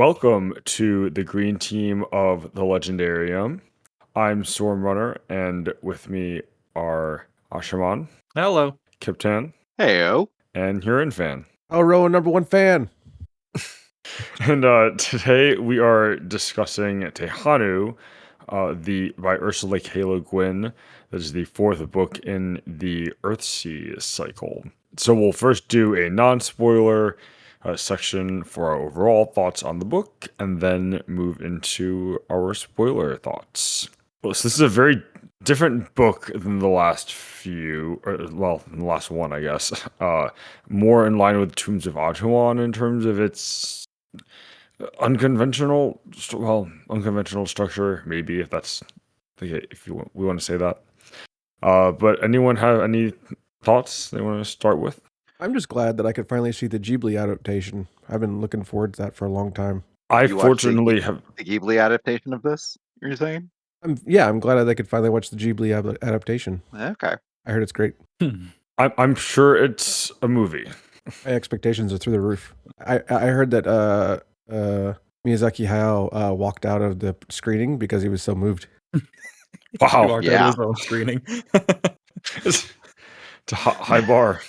welcome to the green team of the Legendarium. I'm Stormrunner, and with me are Ashaman, Hello. Kyptan, Heyo. and Hurinfan. Oh, Rowan, #1 fan. And today we are discussing Tehanu, by Ursula Guin. That is the fourth book in the Earthsea cycle. So we'll first do a non-spoiler section for our overall thoughts on the book, and then move into our spoiler thoughts. Well, so this is a very different book than the last few, than the last one, I guess. More in line with Tombs of Atuan in terms of its unconventional structure, maybe, if that's we want to say that. But anyone have any thoughts they want to start with? I'm just glad that I could finally see the Ghibli adaptation. I've been looking forward to that for a long time. I fortunately have the Ghibli adaptation of this. You're saying? I'm glad that I could finally watch the Ghibli adaptation. Okay. I heard it's great. I'm sure it's a movie. My expectations are through the roof. I heard that Miyazaki Hayao walked out of the screening because he was so moved. Wow. Yeah. His own screening. It's a high bar.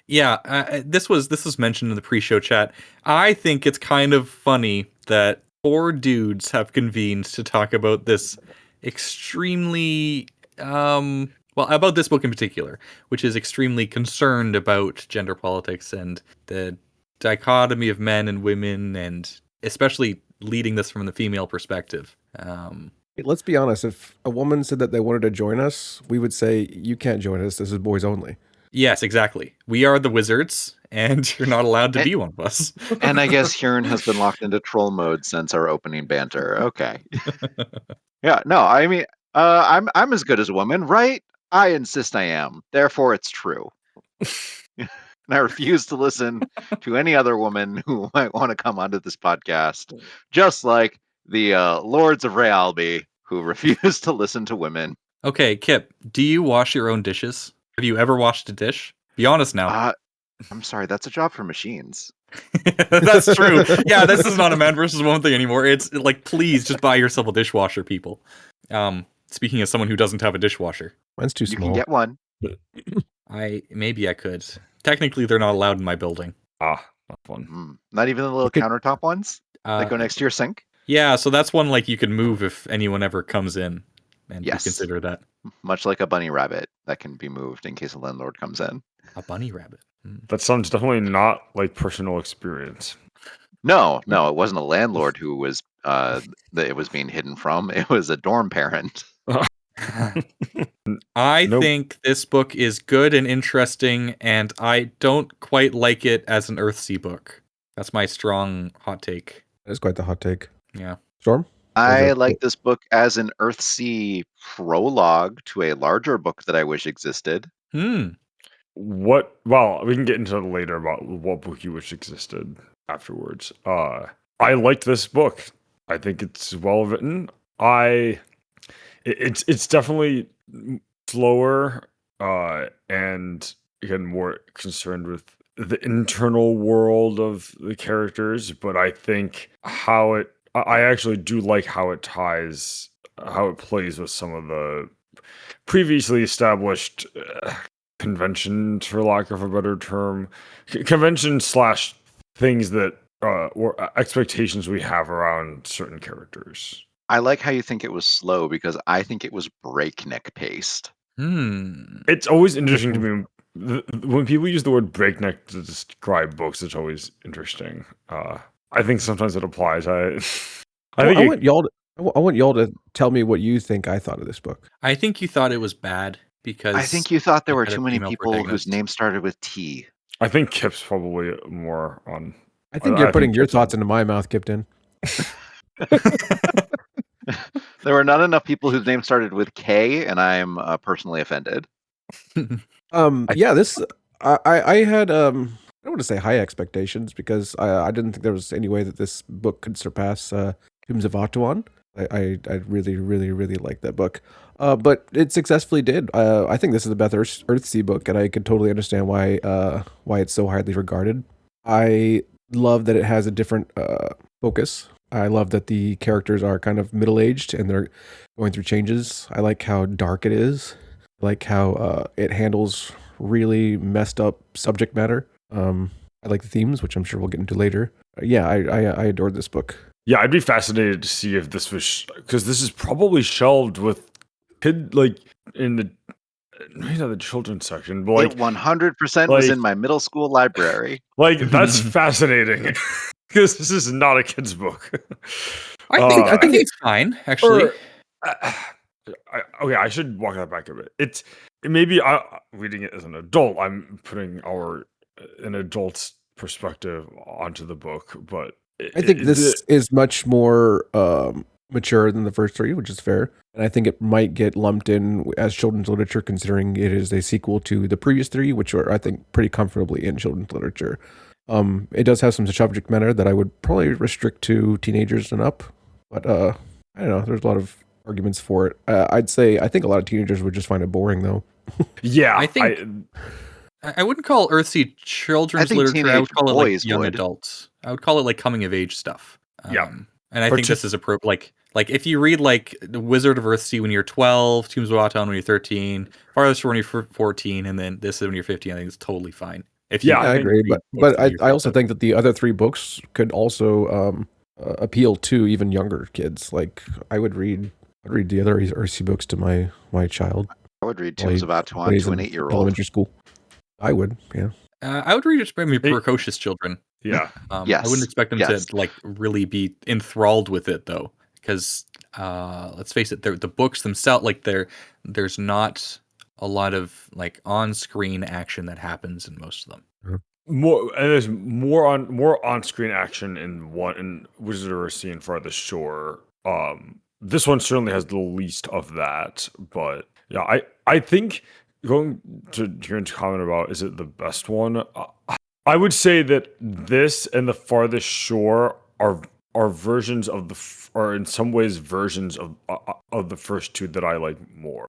Yeah, this was mentioned in the pre-show chat. I think it's kind of funny that 4 dudes have convened to talk about this extremely, about this book in particular, which is extremely concerned about gender politics and the dichotomy of men and women, and especially leading this from the female perspective. Let's be honest. If a woman said that they wanted to join us, we would say, you can't join us. This is boys only. Yes, exactly. We are the wizards, and you're not allowed to be one of us. And I guess Huron has been locked into troll mode since our opening banter. Okay. Yeah, no, I mean, I'm as good as a woman, right? I insist I am. Therefore, it's true. And I refuse to listen to any other woman who might want to come onto this podcast, just like the Lords of Realby, who refuse to listen to women. Okay, Kip, do you wash your own dishes? Have you ever washed a dish? Be honest now. I'm sorry, that's a job for machines. That's true. Yeah, this is not a man versus woman thing anymore. It's like, please just buy yourself a dishwasher, people. Speaking as someone who doesn't have a dishwasher. Mine's too small. You can get one. Maybe I could. Technically, they're not allowed in my building. Not fun. Not even the little countertop ones that go next to your sink? Yeah, so that's one like you can move if anyone ever comes in. And yes. We consider that. Much like a bunny rabbit that can be moved in case a landlord comes in. A bunny rabbit. That sounds definitely not like personal experience. No, it wasn't a landlord who was that it was being hidden from. It was a dorm parent. I think this book is good and interesting, and I don't quite like it as an Earthsea book. That's my strong hot take. That is quite the hot take. Yeah. Storm? I like this book as an Earthsea prologue to a larger book that I wish existed. Well, we can get into it later about what book you wish existed afterwards. I liked this book. I think it's well written. It's definitely slower, and again more concerned with the internal world of the characters. But I think I actually do like how it plays with some of the previously established conventions, for lack of a better term, conventions / things that or expectations we have around certain characters. I like how you think it was slow because I think it was breakneck paced. It's always interesting to me when people use the word breakneck to describe books. It's always interesting. I think sometimes it applies. I want y'all to tell me what you think I thought of this book. I think you thought it was bad because I think you thought there were too many people whose name started with T. I think Kip's probably more on. I think you're putting your thoughts into my mouth, Kyptan. There were not enough people whose name started with K, and I'm personally offended. This I had I don't want to say high expectations because I didn't think there was any way that this book could surpass Tombs of Atuan. I really, really, really like that book. But it successfully did. I think this is the best Earthsea book, and I can totally understand why it's so highly regarded. I love that it has a different focus. I love that the characters are kind of middle-aged and they're going through changes. I like how dark it is. I like how it handles really messed up subject matter. I like the themes, which I'm sure we'll get into later. Yeah, I adored this book. Yeah, I'd be fascinated to see if this was because this is probably shelved with in the the children's section, but It 100% was in my middle school library. Like that's fascinating because this is not a kid's book. I think it's fine, actually. Okay, I should walk that back a bit. It's maybe reading it as an adult. I'm putting an adult's perspective onto the book, but I think this is much more mature than the first three, which is fair. And I think it might get lumped in as children's literature, considering it is a sequel to the previous three, which are, I think, pretty comfortably in children's literature. It does have some subject matter that I would probably restrict to teenagers and up. But I don't know. There's a lot of arguments for it. I think a lot of teenagers would just find it boring, though. Yeah, I think I wouldn't call Earthsea children's literature. I would call it like young adults. I would call it like coming of age stuff. Yeah. And I think this is appropriate. Like if you read like The Wizard of Earthsea when you're 12, Tombs of Aton when you're 13, Farthest Shore when you're 14, and then this is when you're 15, I think it's totally fine. I agree. But I also think that the other three books could also appeal to even younger kids. Like I'd read the other Earthsea books to my child. I would read Tombs of Aton to an 8-year-old. Elementary school. I would, yeah. I would read it to precocious children. Yeah. Yes. I wouldn't expect them to like really be enthralled with it though, because let's face it, the books themselves, like there's not a lot of like on-screen action that happens in most of them. There's more on-screen action in Wizard of Earthsea and Farthest Shore. This one certainly has the least of that, but yeah, I think going to Kieran's comment about is it the best one? I would say that this and the Farthest Shore are versions of are in some ways versions of the first two that I like more.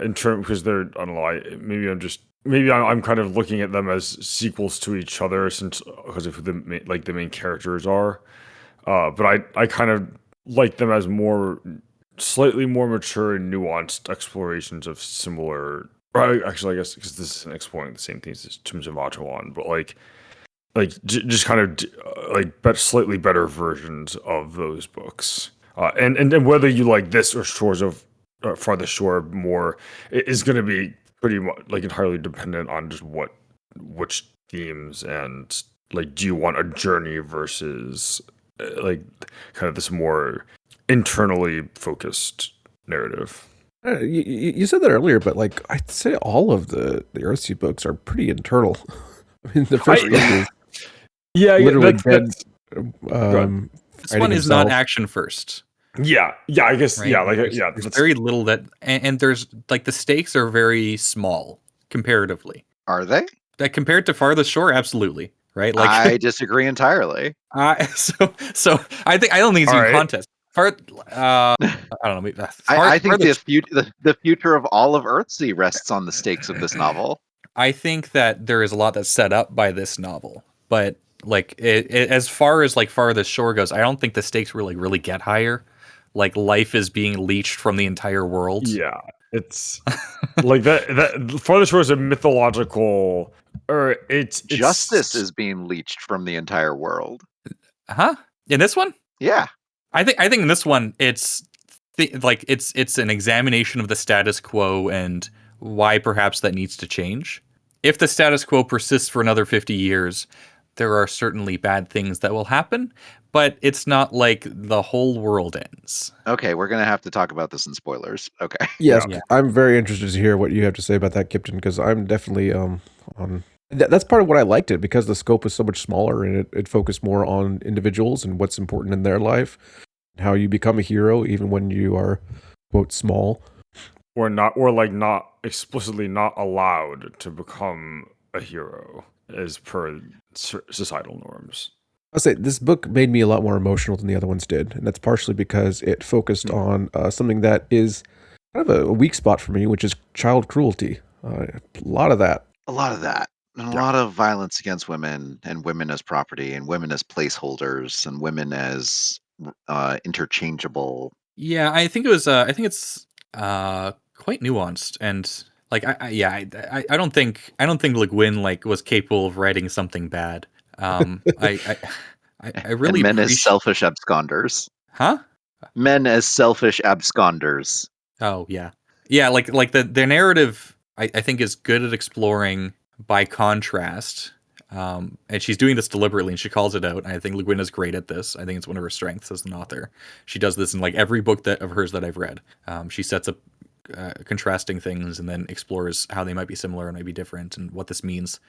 In terms because they're I don't know maybe I'm kind of looking at them as sequels to each other because of who the main characters are. But I kind of like them as slightly more mature and nuanced explorations of similar. Actually, I guess because this isn't exploring the same things as Tombs of Aton, but just kind of slightly better versions of those books. And whether you like this or Shores of Farthest Shore more is going to be pretty much entirely dependent on just which themes and do you want a journey versus kind of this more internally focused narrative. You said that earlier, but I'd say all of the Earthsea books are pretty internal. I mean, the first book is literally dead. This one is not action first. Yeah, I guess. Right? There's very little that, and there's the stakes are very small comparatively. Are they? That compared to Farthest Shore, absolutely. Right? I disagree entirely. So I don't think it's even contest. I don't know. I think the future of all of Earthsea rests on the stakes of this novel. I think that there is a lot that's set up by this novel, but as far as Farthest Shore goes, I don't think the stakes really get higher. Life is being leached from the entire world. Yeah, it's that Farthest Shore is a mythological, or it's justice is being leached from the entire world. In this one? Yeah. I think in this one it's an examination of the status quo and why perhaps that needs to change. If the status quo persists for another 50 years, there are certainly bad things that will happen, but it's not like the whole world ends. Okay, we're going to have to talk about this in spoilers. Okay. Yes, yeah. I'm very interested to hear what you have to say about that, Kyptan, because I'm definitely on. That's part of what I liked it, because the scope was so much smaller and it focused more on individuals and what's important in their life, how you become a hero even when you are, quote, small. Or not explicitly not allowed to become a hero as per societal norms. I'll say this book made me a lot more emotional than the other ones did, and that's partially because it focused on something that is kind of a weak spot for me, which is child cruelty. A lot of that. And a Yeah. lot of violence against women and women as property and women as placeholders and women as interchangeable. Yeah, I think it was. I think it's quite nuanced, and like, I don't think Le Guin like was capable of writing something bad. I And really men as appreciate. selfish absconders. Huh? Men as selfish absconders. Oh yeah, yeah. Like the narrative, I think is good at exploring by contrast. And she's doing this deliberately, and she calls it out. And I think Le Guin is great at this. I think it's one of her strengths as an author. She does this in like every book that of hers that I've read. She sets up contrasting things and then explores how they might be similar and maybe different, and what this means.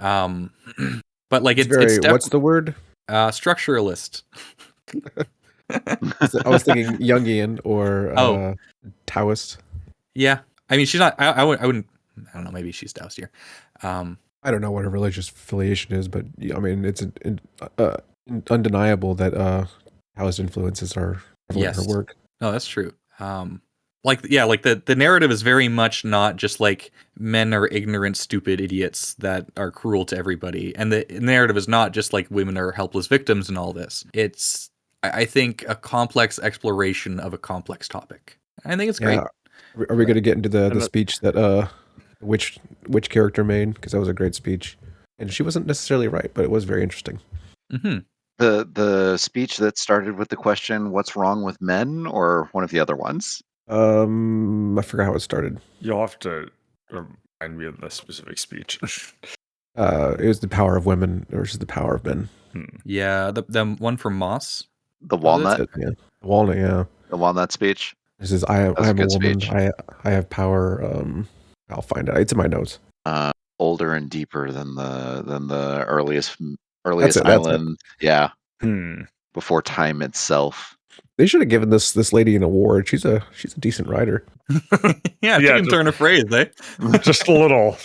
Um, but like It's it's very, what's the word? structuralist. I was thinking Jungian or Oh. Taoist. Yeah, I mean she's not. I wouldn't. I don't know. Maybe she's Taoist. I don't know what her religious affiliation is, but yeah, I mean, it's undeniable that Taoist influences are prevalent in Yes. her work. No, that's true. Like the narrative is very much not just like men are ignorant, stupid idiots that are cruel to everybody, and the narrative is not just like women are helpless victims and all this. It's, I think, a complex exploration of a complex topic. I think it's great. Yeah. Are we going to get into the And speech that which character made? Because that was a great speech, and she wasn't necessarily right, but it was very interesting. Mm-hmm. The speech that started with the question, "What's wrong with men?" or one of the other ones. I forgot how it started. You'll have to remind me of the specific speech. It was the power of women versus the power of men. Yeah, the one from Moss. The walnut. That's it, yeah. Walnut, yeah. The walnut speech. This is I am was a a good woman. speech. I have power. I'll find it. It's in my notes. Older and deeper than the earliest That's it. island. Yeah. Hmm. Before time itself. They should have given this lady an award. She's a decent writer. Yeah, she Yeah, can just- turn a phrase, eh? Just a little.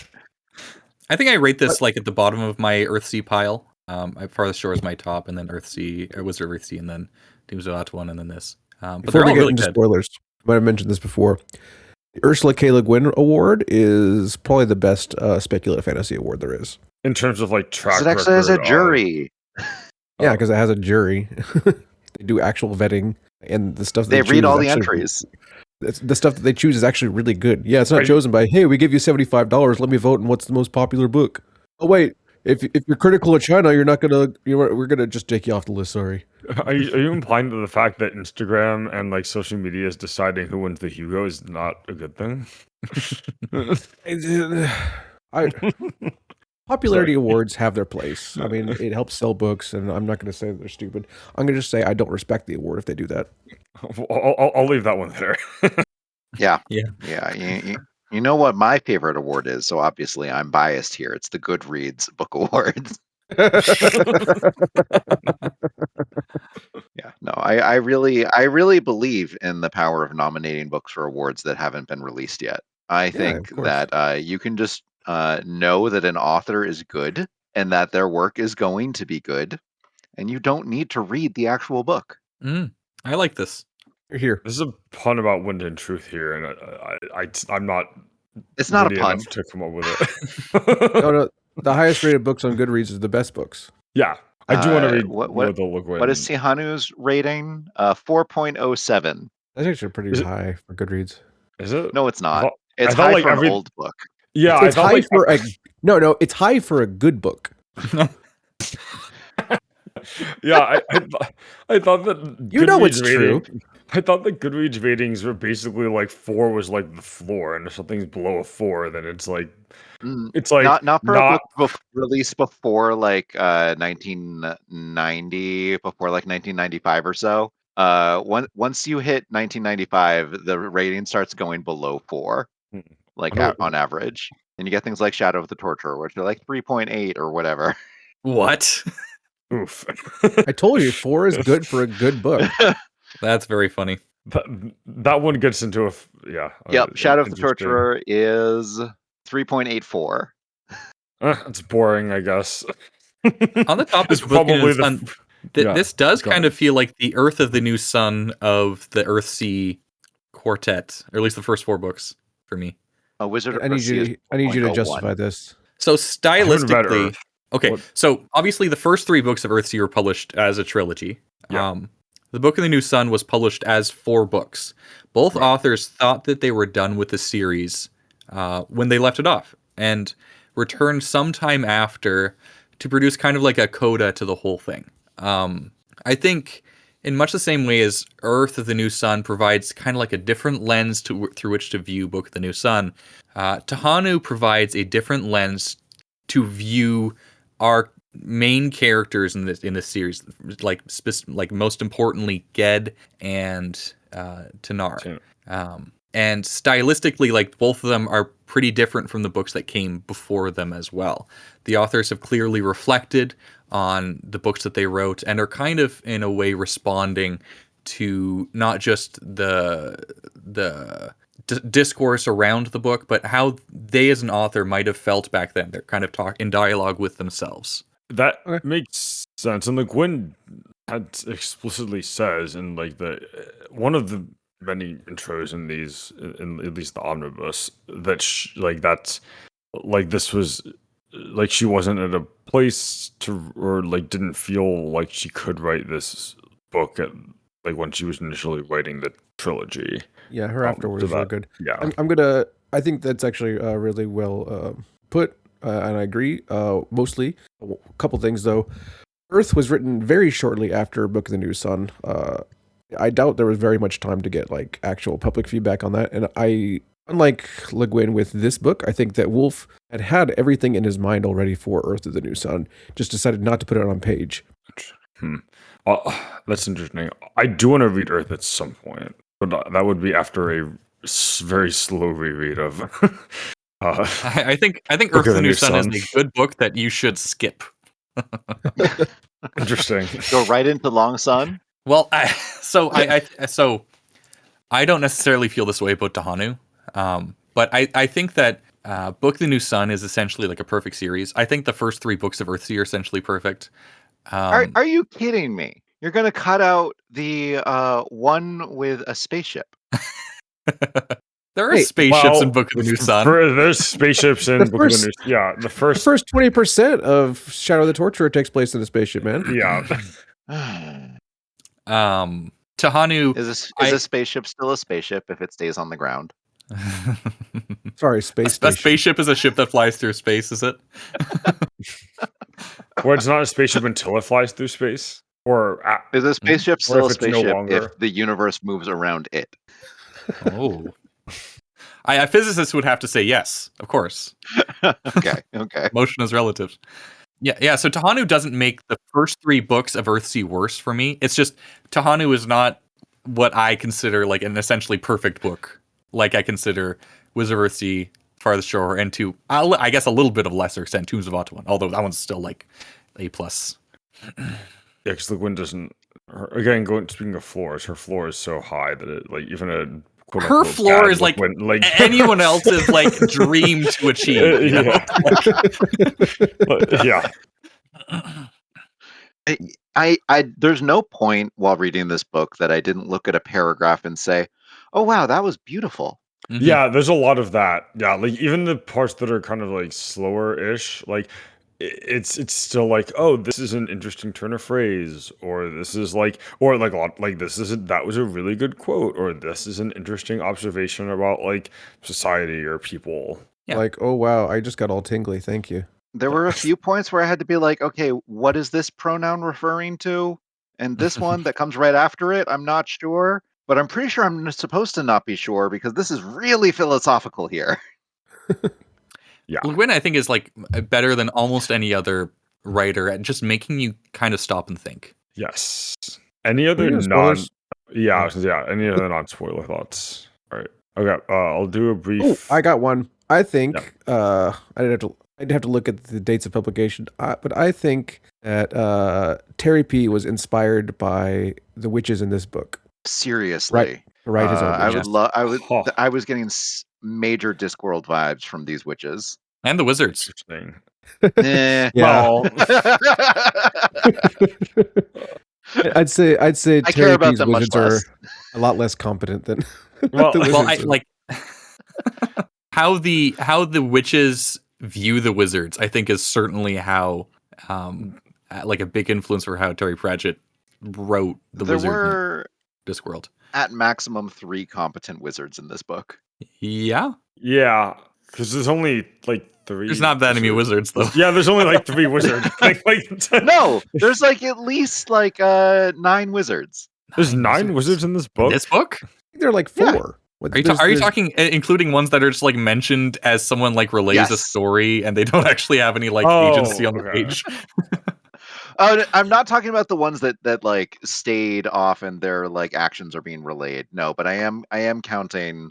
I think I rate this like at the bottom of my Earthsea pile. Farthest Shore is my top, and then Earthsea, Wizard of Earthsea, and then Teams of Atuan, and then this. But Before they're we all get really into good. spoilers, I might have mentioned this before. The Ursula K. Le Guin Award is probably the best speculative fantasy award there is. In terms of like track It actually has a record of- jury. Yeah, because it has a jury. They do actual vetting, and the stuff They they choose read all is the actually- entries. The stuff that they choose is actually really good. Yeah, it's not Right. chosen by, hey, we give you $75. Let me vote on what's the most popular book. Oh wait, if you're critical of China, we're gonna just take you off the list. Sorry. Are you implying that the fact that Instagram and like social media is deciding who wins the Hugo is not a good thing? Popularity awards have their place. I mean, it helps sell books, and I'm not going to say that they're stupid. I'm going to just say I don't respect the award if they do that. I'll leave that one there. Yeah. Yeah. Yeah. You know what my favorite award is, so obviously I'm biased here. It's the Goodreads Book Awards. Yeah. No, I really believe in the power of nominating books for awards that haven't been released yet. I think of course. that you can just know that an author is good and that their work is going to be good, and you don't need to read the actual book. I like this. You're here. This is a pun about Wind and Truth here, and I'm not. It's not a witty pun. enough to come up with it. No, the highest rated books on Goodreads is the best books. Yeah, I do want to read what- Lord of the Liquid. What is Tehanu's rating? 4.07. That's actually pretty Is it- high for Goodreads. Is it? No, it's I not. thought- It's I thought, high like, for every- an old book. Yeah, It's I thought high like for a no. It's high for a good book. yeah. I thought that You know Goodreads it's true. I thought the Goodreads ratings were basically like 4 was like the floor, and if something's below a 4, then it's like Not for a book released before like 1990, before like 1995 or so. Once you hit 1995, the rating starts going below 4, like I know- on average, and you get things like Shadow of the Torturer, which are like 3.8 or whatever. What? Oof. I told you 4 is good for a good book. That's very funny. that one gets into yeah. Yep, Shadow of the interesting. Torturer is 3.84. It's boring, I guess. On the topic It's of booking probably and the sun, this does go kind on. of feel like the Earth of the New Sun of the Earthsea quartet, or at least the first 4 books for me. A Wizard of I need Earthsea is you to 4.01. justify this. So I haven't read stylistically, Earth. okay. What- So obviously, the first 3 books of Earthsea were published as a trilogy. Yeah. The Book of the New Sun was published as 4 books. Both Right. authors thought that they were done with the series when they left it off, and returned sometime after to produce kind of like a coda to the whole thing. I think, in much the same way as Earth of the New Sun provides kind of like a different lens through which to view Book of the New Sun, Tehanu provides a different lens to view our main characters in this series, like most importantly Ged and Tanar. Same. And stylistically, like both of them are pretty different from the books that came before them as well. The authors have clearly reflected on the books that they wrote and are kind of in a way responding to not just the discourse around the book, but how they as an author might have felt back then. They're kind of in dialogue with themselves. That Okay. makes sense. And the Guin had explicitly says in like the one of the many intros in these, in at least the omnibus, that that's like this was like she wasn't at a place to, or like didn't feel like she could write this book at, like when she was initially writing the trilogy. Yeah, her afterwards so were that- good. Yeah. I'm gonna. I think that's actually really well put, and I agree. Mostly, a couple things though. Earth was written very shortly after Book of the New Sun. I doubt there was very much time to get like actual public feedback on that. And unlike Le Guin with this book, I think that Wolf had everything in his mind already for Earth of the New Sun. Just decided not to put it on page. That's interesting. I do want to read Earth at some point, but that would be after a very slow reread of. I think Earth Book of of the the New New Sun is Sun. a good book that you should skip. Interesting. Go right into Long Sun. Well, so I don't necessarily feel this way about Tehanu, but I think that Book of the New Sun is essentially like a perfect series. I think the first 3 books of Earthsea are essentially perfect. Are you kidding me? You're going to cut out the one with a spaceship. There are Hey, spaceships in Book of the New Sun. There's spaceships in The Book of first- the New. Yeah, the The first. first 20% of Shadow of the Torturer takes place in a spaceship, man. Yeah. Tehanu. Is I- a spaceship still a spaceship if it stays on the ground? Sorry, space A station. spaceship is a ship that flies through space, is it? Or it's not a spaceship until it flies through space. Or Is a spaceship Or still if a it's no spaceship longer- if the universe moves around it? Oh. A physicist would have to say yes, of course. Okay, okay. Motion is relative. Yeah. So Tehanu doesn't make the first 3 books of Earthsea worse for me. It's just Tehanu is not what I consider like an essentially perfect book. Like I consider Wizard of Earthsea, Farthest Shore, and I guess a little bit of lesser extent Tombs of Atuan. Although that one's still like A+. Yeah, because the Guin doesn't. Again, speaking of floors, her floor is so high that it like even a. Her floor is like anyone else's like dream to achieve. You know? Yeah. I there's no point while reading this book that I didn't look at a paragraph and say, "Oh wow, that was beautiful." Mhm. Yeah, there's a lot of that. Yeah, like even the parts that are kind of like slower-ish, like it's still like, oh, this is an interesting turn of phrase, or this is like, or like a lot, like that was a really good quote, or this is an interesting observation about like society or people. Yeah. Like, oh wow, I just got all tingly. Thank you. There were a few points where I had to be like, "Okay, what is this pronoun referring to?" And this one that comes right after it, I'm not sure, but I'm pretty sure I'm supposed to not be sure because this is really philosophical here. Yeah, Le Guin, I think, is like better than almost any other writer at just making you kind of stop and think. yes. Any other Yeah, spoilers. any other non-spoiler thoughts? All right. Okay, I'll do a brief. Oh, I got one. I think I'd have to look at the dates of publication, but I think that Terry P was inspired by the witches in this book Seriously. to write his own. I would witches. love. Huh. I was getting major Discworld vibes from these witches. And the wizards. Interesting. Eh. Yeah. Well, I'd say I Terry care about P's them much wizards are less. a lot less competent than Well- the Well, wizards. I like how the witches view the wizards, I think, is certainly how, like a big influence for how Terry Pratchett wrote the There wizard were Discworld. at maximum 3 competent wizards in this book. Yeah, Yeah, because there's only like 3. there's not that many wizards though. Yeah, there's only like 3 wizards. No, there's like at least like 9 wizards. There's 9 wizards in this In book. this book? I think they're like Yeah. 4. Are you talking including ones that are just like mentioned as someone like relays a Yes. story and they don't actually have any like Oh, agency on the okay. page? I'm not talking about the ones that like stayed off and their like actions are being relayed. No, but I am counting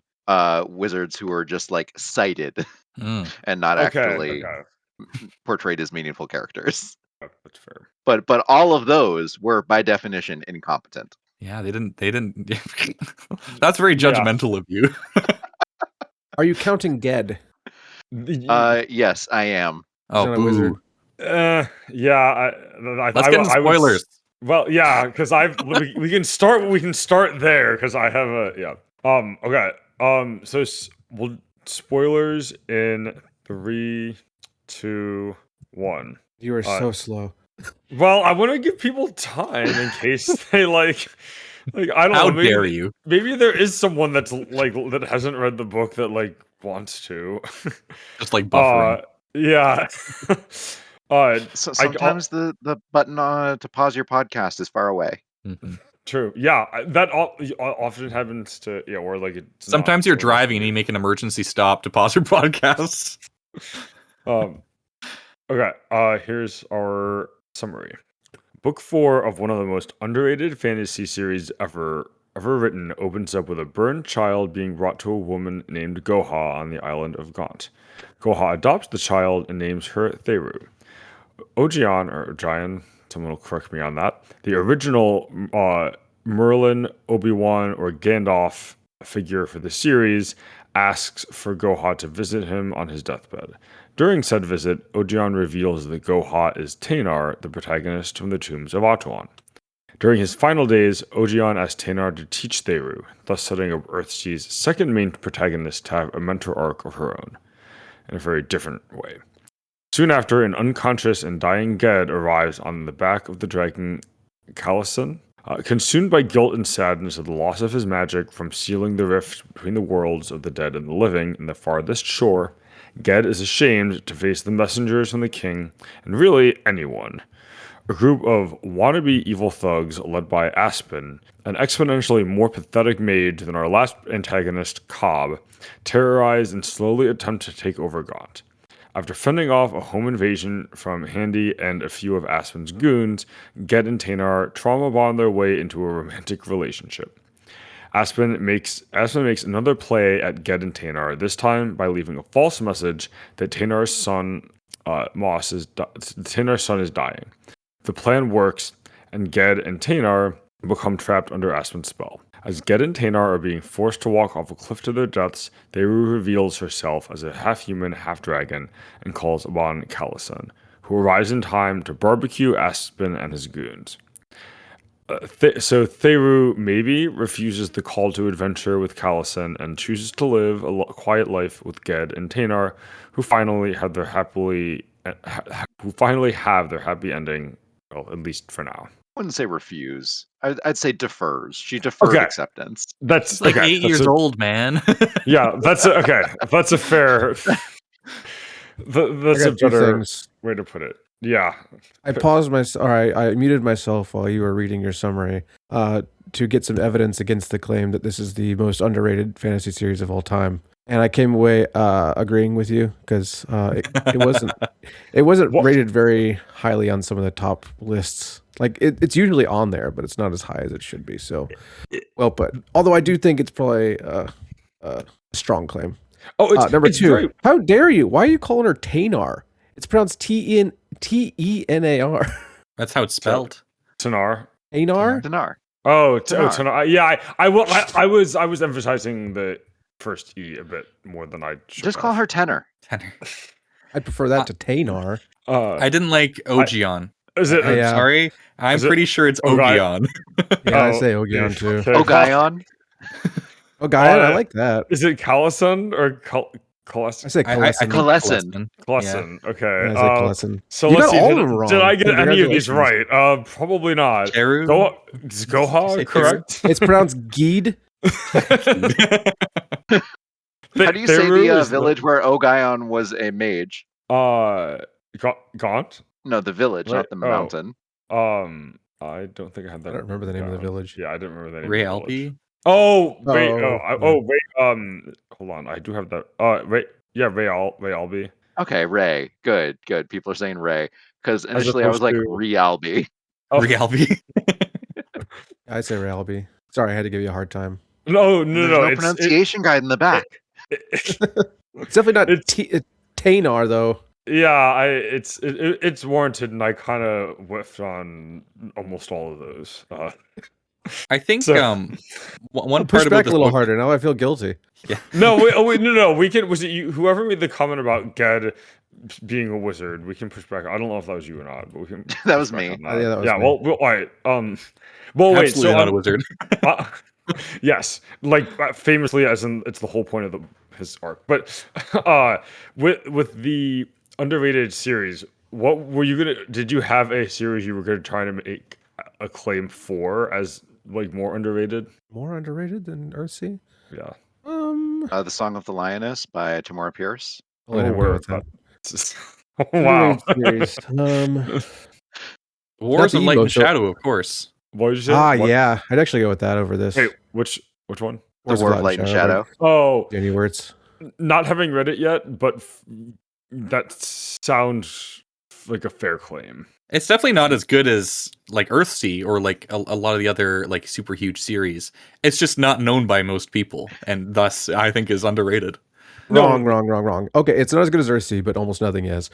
wizards who are just like cited Mm. and not actually Okay. portrayed as meaningful characters. That's fair. But all of those were by definition incompetent. Yeah, they didn't. That's very judgmental of you. Are you counting Ged? Yes, I am. Oh, not a wizard. boo. Yeah. Let's get into spoilers. Well, yeah, because we can start. We can start there because I have a Okay. So we'll spoilers in 3, 2, 1. You are so slow. Well, I want to give people time in case they like. Like I don't How know. Maybe, dare you? Maybe there is someone that's like that hasn't read the book that like wants to. Just like buffering. Yeah. So sometimes the button to pause your podcast is far away. Mhm. True. Yeah, that often happens to or like it's Sometimes not, you're so- driving and you make an emergency stop to pause your podcast. Okay. Here's our summary. Book 4 of one of the most underrated fantasy series ever written opens up with a burned child being brought to a woman named Goha on the island of Gaunt. Goha adopts the child and names her Theru. Ogion, someone will correct me on that, the original Merlin, Obi-Wan, or Gandalf figure for the series, asks for Goha to visit him on his deathbed. During said visit, Ogion reveals that Goha is Tehanu, the protagonist from the tombs of Atuan. During his final days, Ogion asks Tehanu to teach Theru, thus setting up Earthsea's second main protagonist to have a mentor arc of her own, in a very different way. Soon after, an unconscious and dying Ged arrives on the back of the dragon Calisan. Consumed by guilt and sadness of the loss of his magic from sealing the rift between the worlds of the dead and the living in the farthest shore, Ged is ashamed to face the messengers from the king, and really anyone. A group of wannabe evil thugs led by Aspen, an exponentially more pathetic maid than our last antagonist, Cobb, terrorize and slowly attempt to take over Gaunt. After fending off a home invasion from Handy and a few of Aspen's goons, Ged and Tehanu trauma bond their way into a romantic relationship. Aspen makes another play at Ged and Tehanu, this time by leaving a false message that Tehnar's son is dying. The plan works, and Ged and Tehanu become trapped under Aspen's spell. As Ged and Tehanu are being forced to walk off a cliff to their deaths, Theru reveals herself as a half-human, half-dragon and calls upon Calisan, who arrives in time to barbecue Aspen and his goons. So Theru maybe refuses the call to adventure with Calisan and chooses to live a quiet life with Ged and Tehanu, who finally have their happy ending, well, at least for now. I wouldn't say refuse. I'd say defers. She deferred Okay. acceptance. That's It's like okay, 8 that's years old, man. Yeah, that's okay. That's a fair. That's I a got 2 better things. way to put it. Yeah. I paused I muted myself while you were reading your summary to get some evidence against the claim that this is the most underrated fantasy series of all time. And I came away agreeing with you because it wasn't What? rated very highly on some of the top lists. Like it's usually on there, but it's not as high as it should be. So, well put. Although I do think it's probably a strong claim. Oh, it's number it's 2. very- How dare you? Why are you calling her Tehanu? It's pronounced Tenar. That's how it's spelled. Tanar. Einar? Dinar. Tanar. Yeah, I was emphasizing the first E a bit more than I should. Just call her Tenor. Tenor. I'd prefer that to Tehnar. I didn't like Ogion. Is it? Yeah. Sorry, I'm Is it pretty sure it's Ogai? Ogion. Yeah, I Oh, say Ogion too. okay. Ogion. Ogion, I like that. Is it Calisan or Kalessin. I say I Kalessin. think Kalessin. Kalessin. Okay. Yeah, I say Kalessin. So You let's got see. all of them Did I wrong. get any of these Congratulations. right? Probably not. Teru? Is Did you Goha say correct? It's pronounced Geed. How do you say Theru the is village where Ogion was a mage? Gaunt? No, the village, Right. not the mountain. I don't think I had that. I don't remember the name of the down. village. Yeah, I didn't remember the name Ray of the village. Albi? Oh wait! Oh, yeah. Wait! Hold on, I do have that. Wait, yeah, Ray Albi. Okay, Ray. Good, good. People are saying Ray. Because As initially I was opposed like, to Rialbi. oh, Ray Albi? I say Ralby. Sorry, I had to give you a hard time. no, There's no pronunciation guide in the back. It's definitely not It's Tanar though. yeah, it's warranted, and I kind of whiffed on almost all of those. I think So- one Push part about back a this little book, harder. Now I feel guilty. No, wait, no. We can. Was it you? Whoever made the comment about Ged being a wizard? We can push back. I don't know if that was you or not, but we can. That push was back me. on Yeah, that was yeah. me. Well, all right. Well, wait. absolutely So, not a wizard. uh, yes, like famously, as in it's the whole point of his arc. But with the underrated series, what were you gonna? Did you have a series you were gonna try to make a claim for as like more underrated? More underrated than Earthsea? Yeah. The Song of the Lioness by Tamora Pierce. I'll let him go with that. Wow. Underrated series. Wars the of Light Evo and show. Shadow, of course. What did you say? What? Yeah. I'd actually go with that over this. Wait, which one? The War of Light and Shadow. Oh, Danny Wirtz. not having read it yet, but that sounds like a fair claim. It's definitely not as good as like Earthsea or like a lot of the other like super huge series. It's just not known by most people, and thus I think is underrated. No. Wrong. Okay, it's not as good as Earthsea, but almost nothing is.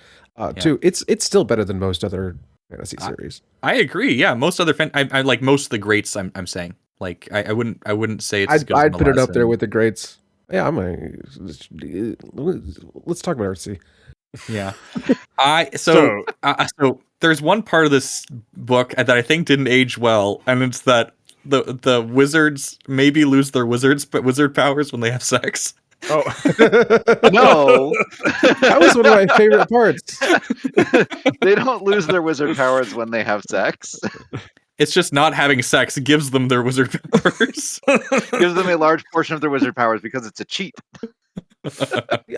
Two, it's still better than most other fantasy series. I agree. Yeah, most other I like most of the greats. I'm saying like I wouldn't say it's as good. I'd as put it up there Malazan. with the greats. Yeah, let's talk about Earthsea. Yeah. So there's one part of this book that I think didn't age well, and it's that the wizards maybe lose their wizard powers when they have sex. Oh, No, That was one of my favorite parts. they don't lose their wizard powers when they have sex. It's just not having sex gives them their wizard powers. Gives them a large portion of their wizard powers because it's a cheat.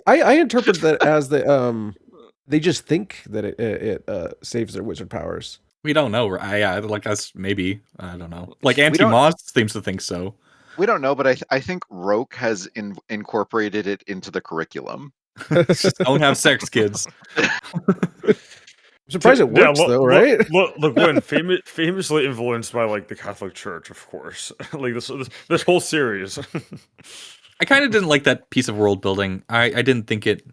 I interpret that as they just think that it saves their wizard powers. We don't know. Yeah, like that's maybe I don't know. Like don't- Anti-Moss seems to think so. We don't know, but I think Roke has incorporated it into the curriculum. Just don't have sex, kids. I'm surprised it works though, right? Look, when famously influenced by like the Catholic Church, of course. Like this whole series. I kind of didn't like that piece of world building. I didn't think it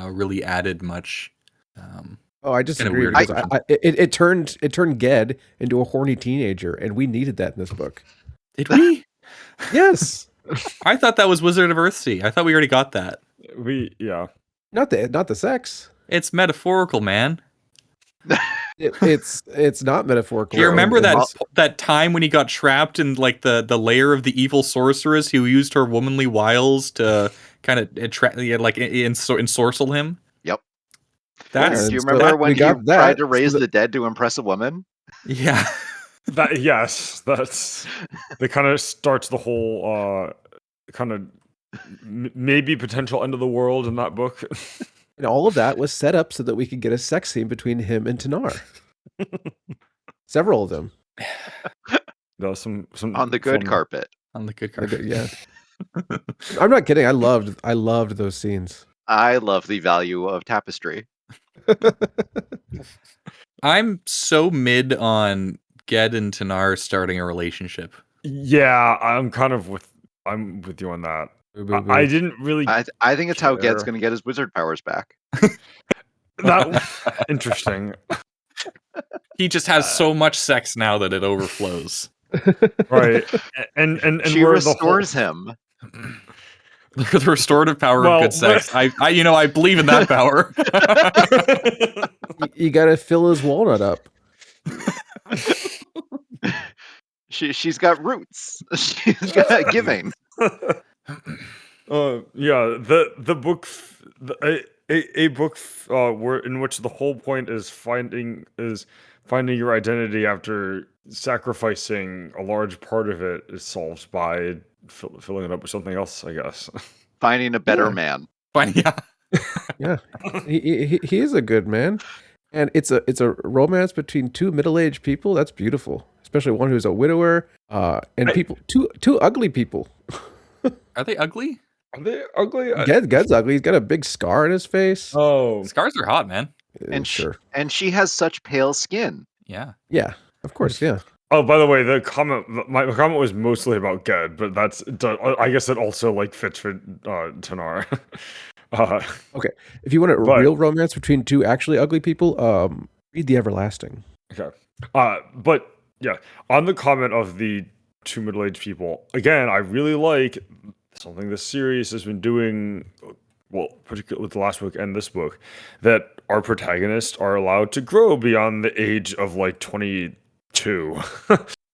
really added much. Oh, I Kinda disagree. weird. Because it turned Ged into a horny teenager, and we needed that in this book. Did we? Yes, I thought that was Wizard of Earthsea. I thought we already got that. Yeah. not the sex. It's metaphorical, man. It's not metaphorical. Do you remember And that time when he got trapped in like the lair of the evil sorceress who used her womanly wiles to kind of ensorcel him? Yep. That's Do you so remember we when he got that, tried to raise so the dead to impress a woman? yeah. That kind of starts the whole kind of maybe potential end of the world in that book. And all of that was set up so that we could get a sex scene between him and Tanar. Several of them. There was some On the good fun- carpet. On the good card. Yeah. I'm not kidding. I loved those scenes. I love the value of tapestry. I'm so mid on Ged and Tanar starting a relationship. Yeah, I'm with you on that. Boo, boo, boo. I didn't really I think it's how Ged's Sure. going to get his wizard powers back. that interesting. He just has so much sex now that it overflows. Right. And She where restores him. The restorative power Well, of good sex. I believe in that power. You gotta fill his walnut up. She's got roots. She's got giving. Yeah, the book, a book where in which the whole point is finding your identity after sacrificing a large part of it is solved by filling it up with something else, I guess. Finding a better Yeah. man. Fine, yeah. Yeah, he is a good man, and it's a romance between two middle-aged people. That's beautiful, especially one who's a widower, and people two ugly people. Are they ugly? Are they ugly? Ged's ugly. He's got a big scar on his face. Oh, Scars are hot, man. And Sure, she has such pale skin. Yeah. yeah, of course, yeah. oh. By the way, my comment was mostly about Ged, but I guess it also like fits for Tanar. Okay, if you want a But- real romance between two actually ugly people, read The Everlasting. Okay. But yeah, on the comment of the two middle-aged people, again, I really like something this series has been doing, well, particularly with the last book and this book, that our protagonists are allowed to grow beyond the age of like 22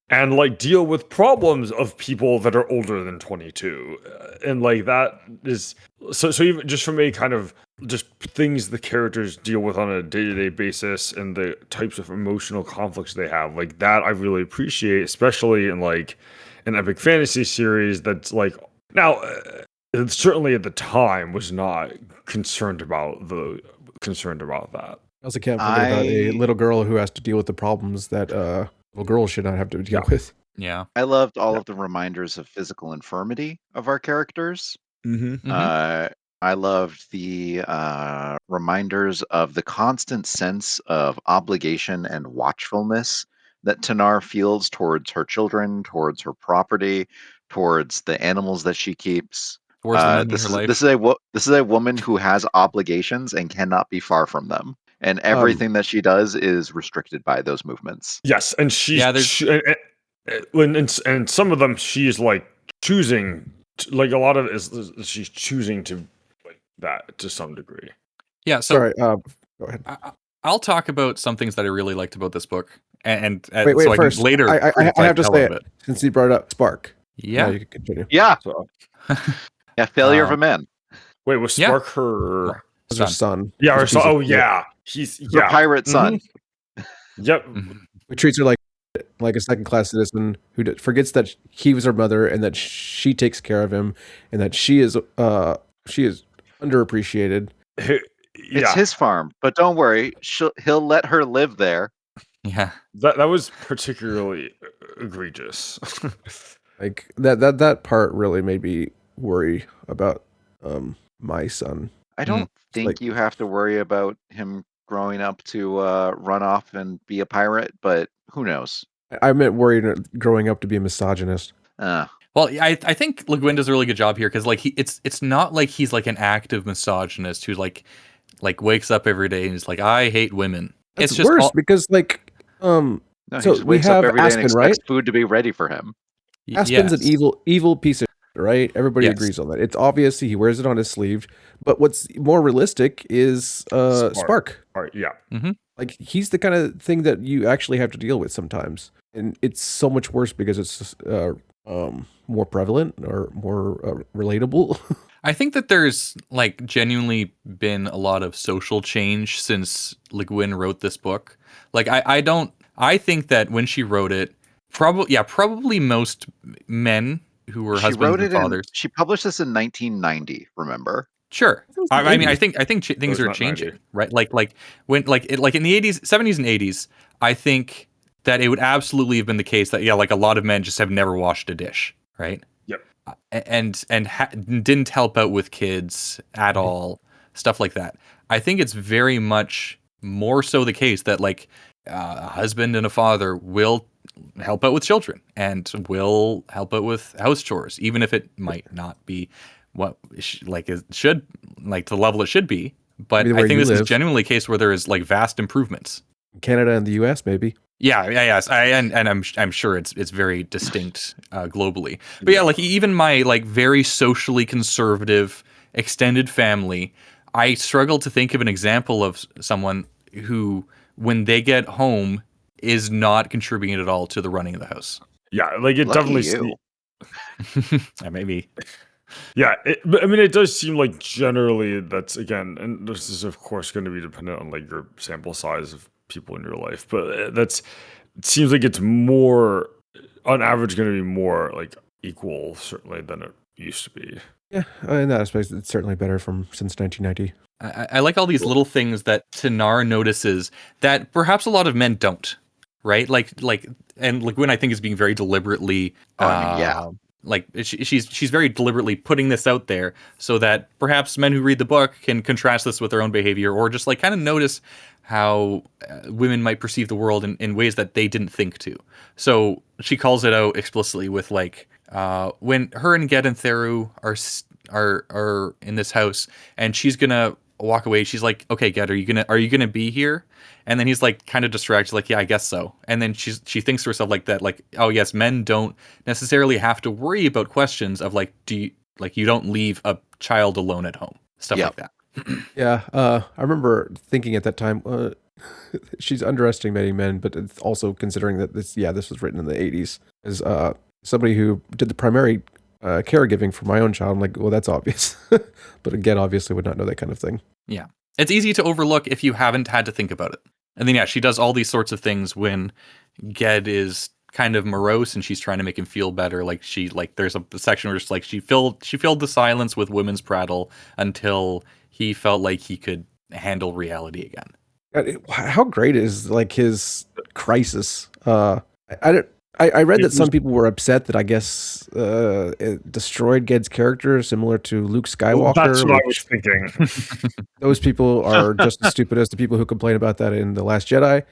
and like deal with problems of people that are older than 22. And like that is so even just from a kind of just things the characters deal with on a day-to-day basis and the types of emotional conflicts they have, like that I really appreciate, especially in like an epic fantasy series that's like now it certainly at the time was not concerned about that. I also can't forget about a little girl who has to deal with the problems that little girls should not have to deal with. Yeah. I loved all of the reminders of physical infirmity of our characters. Mm-hmm. I loved the reminders of the constant sense of obligation and watchfulness that Tanar feels towards her children, towards her property, towards the animals that she keeps. Towards the men in her life. This is a woman who has obligations and cannot be far from them, and everything that she does is restricted by those movements. Yes, and she's and some of them she's like choosing, like a lot of it is she's choosing to like that to some degree. Yeah. So Sorry, go ahead. I'll talk about some things that I really liked about this book, and Wait, so first, I can later. I have to say it since you brought it up. Spark. Yeah. Now you can continue. Yeah, So yeah, failure of a man. wait, was Spark her? It's her son. Yeah, her He's son. a- Oh yeah, he's Her pirate son. Yep. Who treats her like a second-class citizen who forgets that he was her mother and that she takes care of him and that she is underappreciated. It's his farm, but don't worry, he'll let her live there. Yeah. That was particularly egregious. Like that part really made me worry about my son. I don't think like- you have to worry about him growing up to run off and be a pirate, but who knows? I meant worried growing up to be a misogynist. Uh, Well, I think Le Guin does a really good job here because like it's not like he's like an active misogynist who like wakes up every day and is like, I hate women. It's It's just worse all- because like no, So he just we wakes have up every day Aspen, and expects right? food to be ready for him. Aspen's an yes. evil piece of shit, right? Everybody Yes. agrees on that. It's obvious he wears it on his sleeve. But what's more realistic is Spark. All right, yeah. Like he's the kind of thing that you actually have to deal with sometimes, and it's so much worse because it's more prevalent or more relatable. I think that there's like genuinely been a lot of social change since Le Guin wrote this book. Like I think that when she wrote it, probably most men who were She husbands wrote and it fathers. she published this in 1990, remember? Sure. was I mean, the I think things was are not changing, 90. right? Like when like in the 80s, 70s and 80s, I think that it would absolutely have been the case that like a lot of men just have never washed a dish, right? Yep. And didn't help out with kids at all, stuff like that. I think it's very much more so the case that like a husband and a father will help out with children and will help out with house chores, even if it might not be what it should, like the level it should be. But Maybe I where think you this is live. genuinely a case where there is like vast improvements. Canada and the U.S. maybe. Yes, and I'm sure it's very distinct globally. But yeah, like even my like very socially conservative extended family, I struggle to think of an example of someone who, when they get home, is not contributing at all to the running of the house. Yeah, like it Lucky definitely you. Maybe. Yeah, but I mean, it does seem like generally that's again, and this is of course going to be dependent on like your sample size of people in your life, but it seems like it's more on average going to be more like equal certainly than it used to be. Yeah, in that aspect, it's certainly better from since 1990. I like all these little things that Tanar notices that perhaps a lot of men don't, right? And like Gwen, I think is being very deliberately, I mean, yeah. like she's very deliberately putting this out there so that perhaps men who read the book can contrast this with their own behavior, or just like kind of notice how women might perceive the world in ways that they didn't think to. So she calls it out explicitly with like when her and Ged and Theru are in this house, and she's gonna walk away. She's like, "Okay, Ged, are you gonna be here?" And then he's like, kind of distracted, like, "Yeah, I guess so." And then she thinks to herself like that, like, "Oh yes, men don't necessarily have to worry about questions of like, you don't leave a child alone at home, stuff like that." Yeah, I remember thinking at that time, she's underestimating men, but it's also considering that this was written in the 80s. As somebody who did the primary caregiving for my own child, I'm like, well, that's obvious. But again, obviously would not know that kind of thing. Yeah. It's easy to overlook if you haven't had to think about it. And then, yeah, she does all these sorts of things when Ged is kind of morose and she's trying to make him feel better. Like there's a section where it's like she filled the silence with women's prattle until he felt like he could handle reality again. How great is like his crisis? I read that some people were upset that I guess it destroyed Ged's character, similar to Luke Skywalker. That's what I was thinking. Those people are just as stupid as the people who complain about that in The Last Jedi.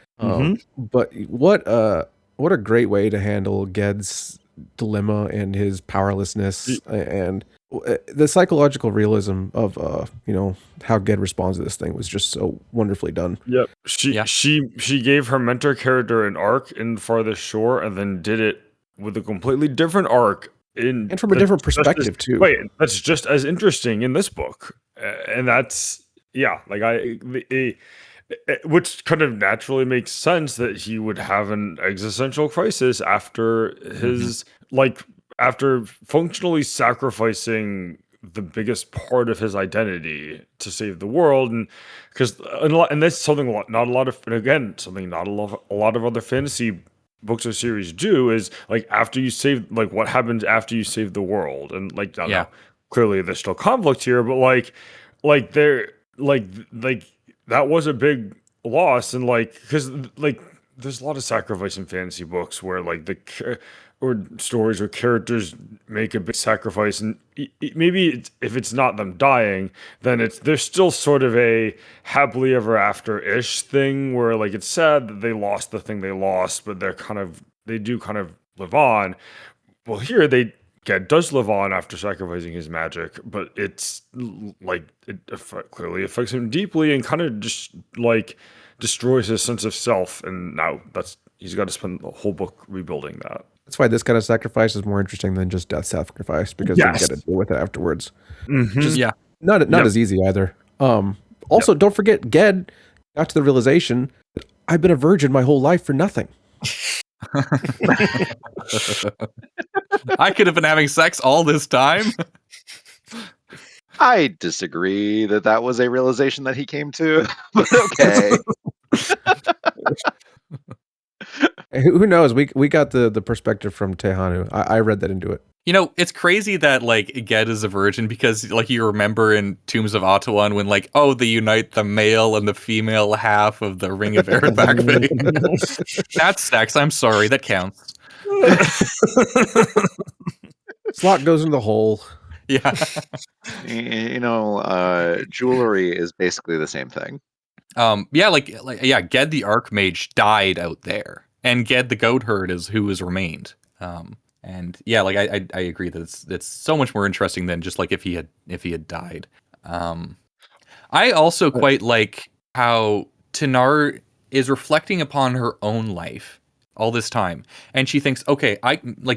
But what a great way to handle Ged's dilemma and his powerlessness and the psychological realism of how Ged responds to this thing was just so wonderfully done. Yep. She gave her mentor character an arc in Farthest Shore and then did it with a completely different arc and from a different perspective too. Wait, that's just as interesting in this book. And that's which kind of naturally makes sense that he would have an existential crisis after his after functionally sacrificing the biggest part of his identity to save the world, and that's something not a lot of other fantasy books or series do, is like after you save, like what happens after you save the world, and like I don't know, clearly there's still conflict here, but like that was a big loss, and because there's a lot of sacrifice in fantasy books where or stories where characters make a big sacrifice, and maybe if it's not them dying, then there's still sort of a happily ever after-ish thing where like it's sad that they lost the thing they lost, but they do kind of live on. Well, here Ged does live on after sacrificing his magic, but it's like clearly affects him deeply and kind of just like destroys his sense of self, and now he's got to spend the whole book rebuilding that. That's why this kind of sacrifice is more interesting than just death sacrifice, because they get to deal with it afterwards. Mm-hmm. Not as easy either. Also, don't forget, Ged got to the realization that I've been a virgin my whole life for nothing. I could have been having sex all this time. I disagree that was a realization that he came to, but okay. Who knows? We got the perspective from Tehanu. I read that into it. You know, it's crazy that like Ged is a virgin, because like you remember in Tombs of Ottawan when they unite the male and the female half of the Ring of Erebak thing. That's sex. I'm sorry, that counts. Slot goes in the hole. Yeah. Jewelry is basically the same thing. Ged the Archmage died out there, and Ged the Goatherd is who has remained. And yeah, like I agree that it's so much more interesting than just like if he had died. I also quite like how Tanar is reflecting upon her own life all this time, and she thinks, okay,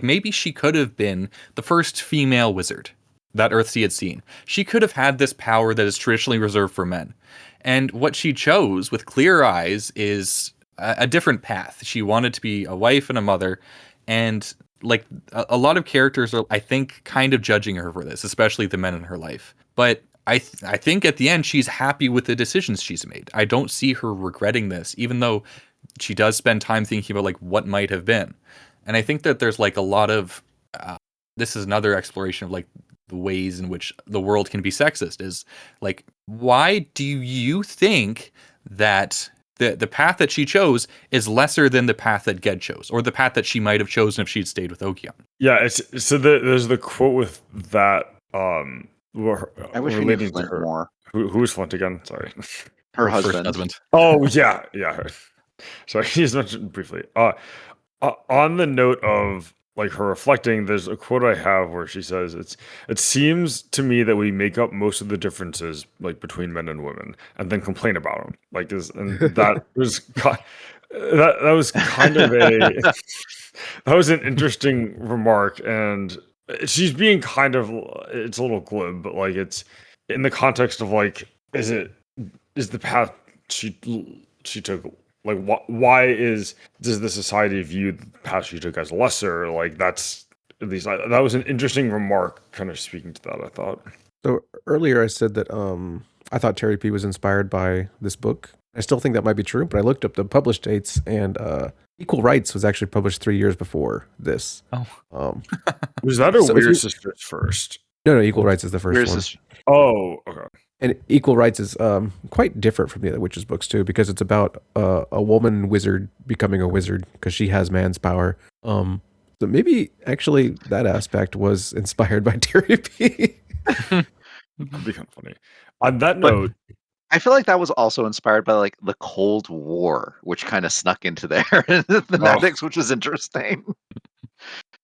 maybe she could have been the first female wizard that Earthsea had seen. She could have had this power that is traditionally reserved for men. And what she chose with clear eyes is a different path. She wanted to be a wife and a mother, and like a lot of characters are, I think, kind of judging her for this, especially the men in her life. But I think at the end she's happy with the decisions she's made. I don't see her regretting this, even though she does spend time thinking about like what might have been. And I think that there's like a lot of this is another exploration of like the ways in which the world can be sexist. Is like, why do you think that the path that she chose is lesser than the path that Ged chose, or the path that she might have chosen if she'd stayed with Okion? Yeah, there's the quote with that I wish we knew relating to Flint her. more. Who was Flint again? Sorry. Her first husband. Oh yeah. Sorry, he's mentioned briefly. On the note of like her reflecting, there's a quote I have where she says, "It seems to me that we make up most of the differences like between men and women, and then complain about them." And that was that was kind of a that was an interesting remark, and she's being kind of, it's a little glib, but like it's in the context of like, is the path she took, like why does the society view the path she took as lesser? Like that's, at least that was an interesting remark, kind of speaking to that, I thought. So earlier I said that I thought Terry P was inspired by this book. I still think that might be true, but I looked up the published dates, and Equal Rights was actually published 3 years before this. Oh. Was that or So if Weird you- Sisters first? No, Equal Rights is the first Where's one. this? Oh, okay. And Equal Rights is quite different from the other Witches books too, because it's about a woman wizard becoming a wizard because she has man's power. So maybe actually that aspect was inspired by Terry P. That'd be kind of funny. On that But- note, I feel like that was also inspired by like the Cold War, which kind of snuck into there, the thematics, which was interesting.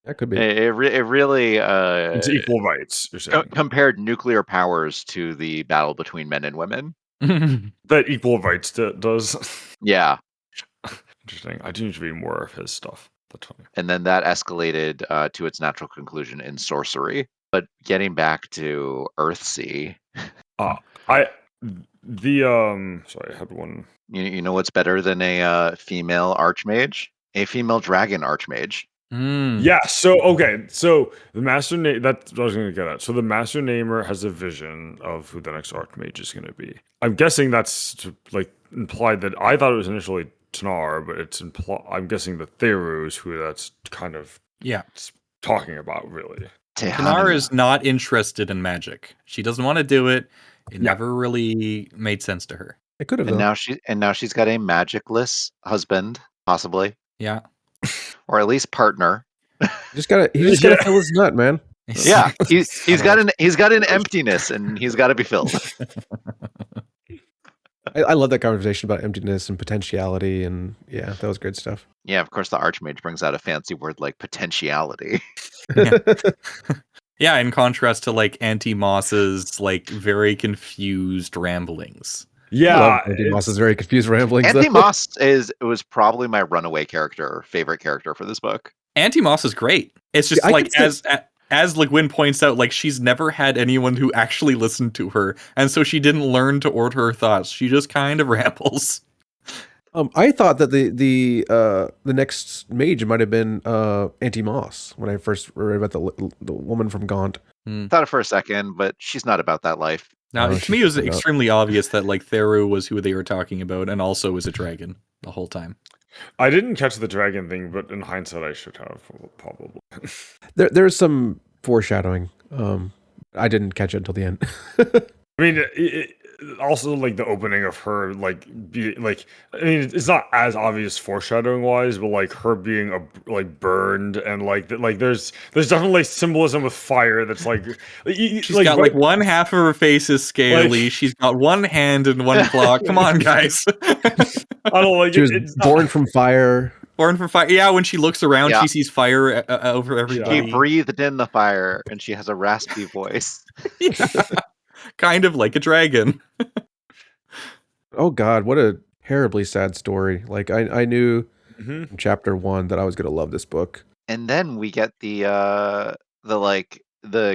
That could be. It really it's equal rights, you're saying. compared nuclear powers to the battle between men and women. That equal rights does. Yeah, Interesting. I do need to read more of his stuff. That's funny. and then that escalated to its natural conclusion in sorcery. But getting back to Earthsea, Sorry, I had one. you know what's better than a female archmage? A female dragon archmage. Yeah, so the master name, that's what I was going to get at. So the master namer has a vision of who the next archmage is going to be. I'm guessing that's to, like, implied that I thought it was initially Tanar, but it's I'm guessing the Theru is who that's kind of Yeah. talking about, really. Tanar is not interested in magic. She doesn't want to do it. It never really made sense to her. It could have. And though. now she's got a magicless husband, possibly, Yeah. or at least partner. You just gotta fill his nut, man. Yeah, he's got an emptiness, and he's got to be filled. I love that conversation about emptiness and potentiality, and yeah, that was great stuff. Yeah, of course, the archmage brings out a fancy word like potentiality. Yeah, in contrast to like Auntie Moss's like very confused ramblings. Yeah, Andy Moss's very confused ramblings. Anthony though. Moss was probably my runaway favorite character for this book. Auntie Moss is great. It's just Yeah, I like could as Le Guin points out, like she's never had anyone who actually listened to her, and so she didn't learn to order her thoughts. She just kind of rambles. I thought that the next mage might have been Auntie Moss when I first read about the woman from Gaunt. Thought it for a second, but she's not about that life. Now, Oh, to me, it was she's not. extremely obvious that like Theru was who they were talking about, and also was a dragon the whole time. I didn't catch the dragon thing, but in hindsight, I should have probably. There's some foreshadowing. I didn't catch it until the end. I mean, also like the opening of her, like I mean, it's not as obvious foreshadowing wise, but like her being like burned, and like there's definitely symbolism with fire that's like She's got like one half of her face is scaly. Like- She's got one hand and one claw. Come on, guys. I don't like She was it's born from fire. Born from fire. Yeah, when she looks around, Yeah. she sees fire over She everybody. breathed in the fire, and she has a raspy voice. Yeah. Kind of like a dragon. Oh God, what a terribly sad story. Like I knew Mhm. in chapter 1 that I was gonna love this book. And then we get the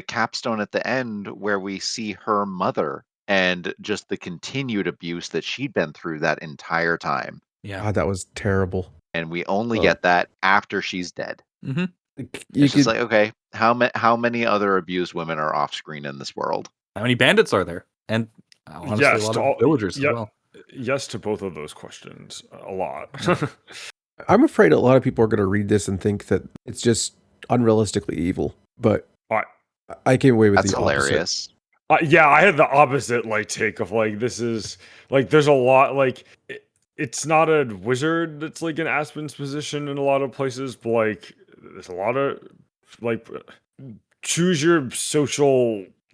capstone at the end where we see her mother and just the continued abuse that she'd been through that entire time. Yeah. God, that was terrible. And we only Oh. get that after she's dead. Mm-hmm. You It's just could, like, okay, how many other abused women are off screen in this world? How many bandits are there? And honestly, a Yes lot to of all. villagers as Yeah, well. yes to both of those questions. A lot. I'm afraid a lot of people are going to read this and think that it's just unrealistically evil, but I, I came away with That's the opposite. hilarious. yeah, I had the opposite take of this is there's a lot it's not a wizard that's in Aspen's position in a lot of places, but there's a lot of like choose your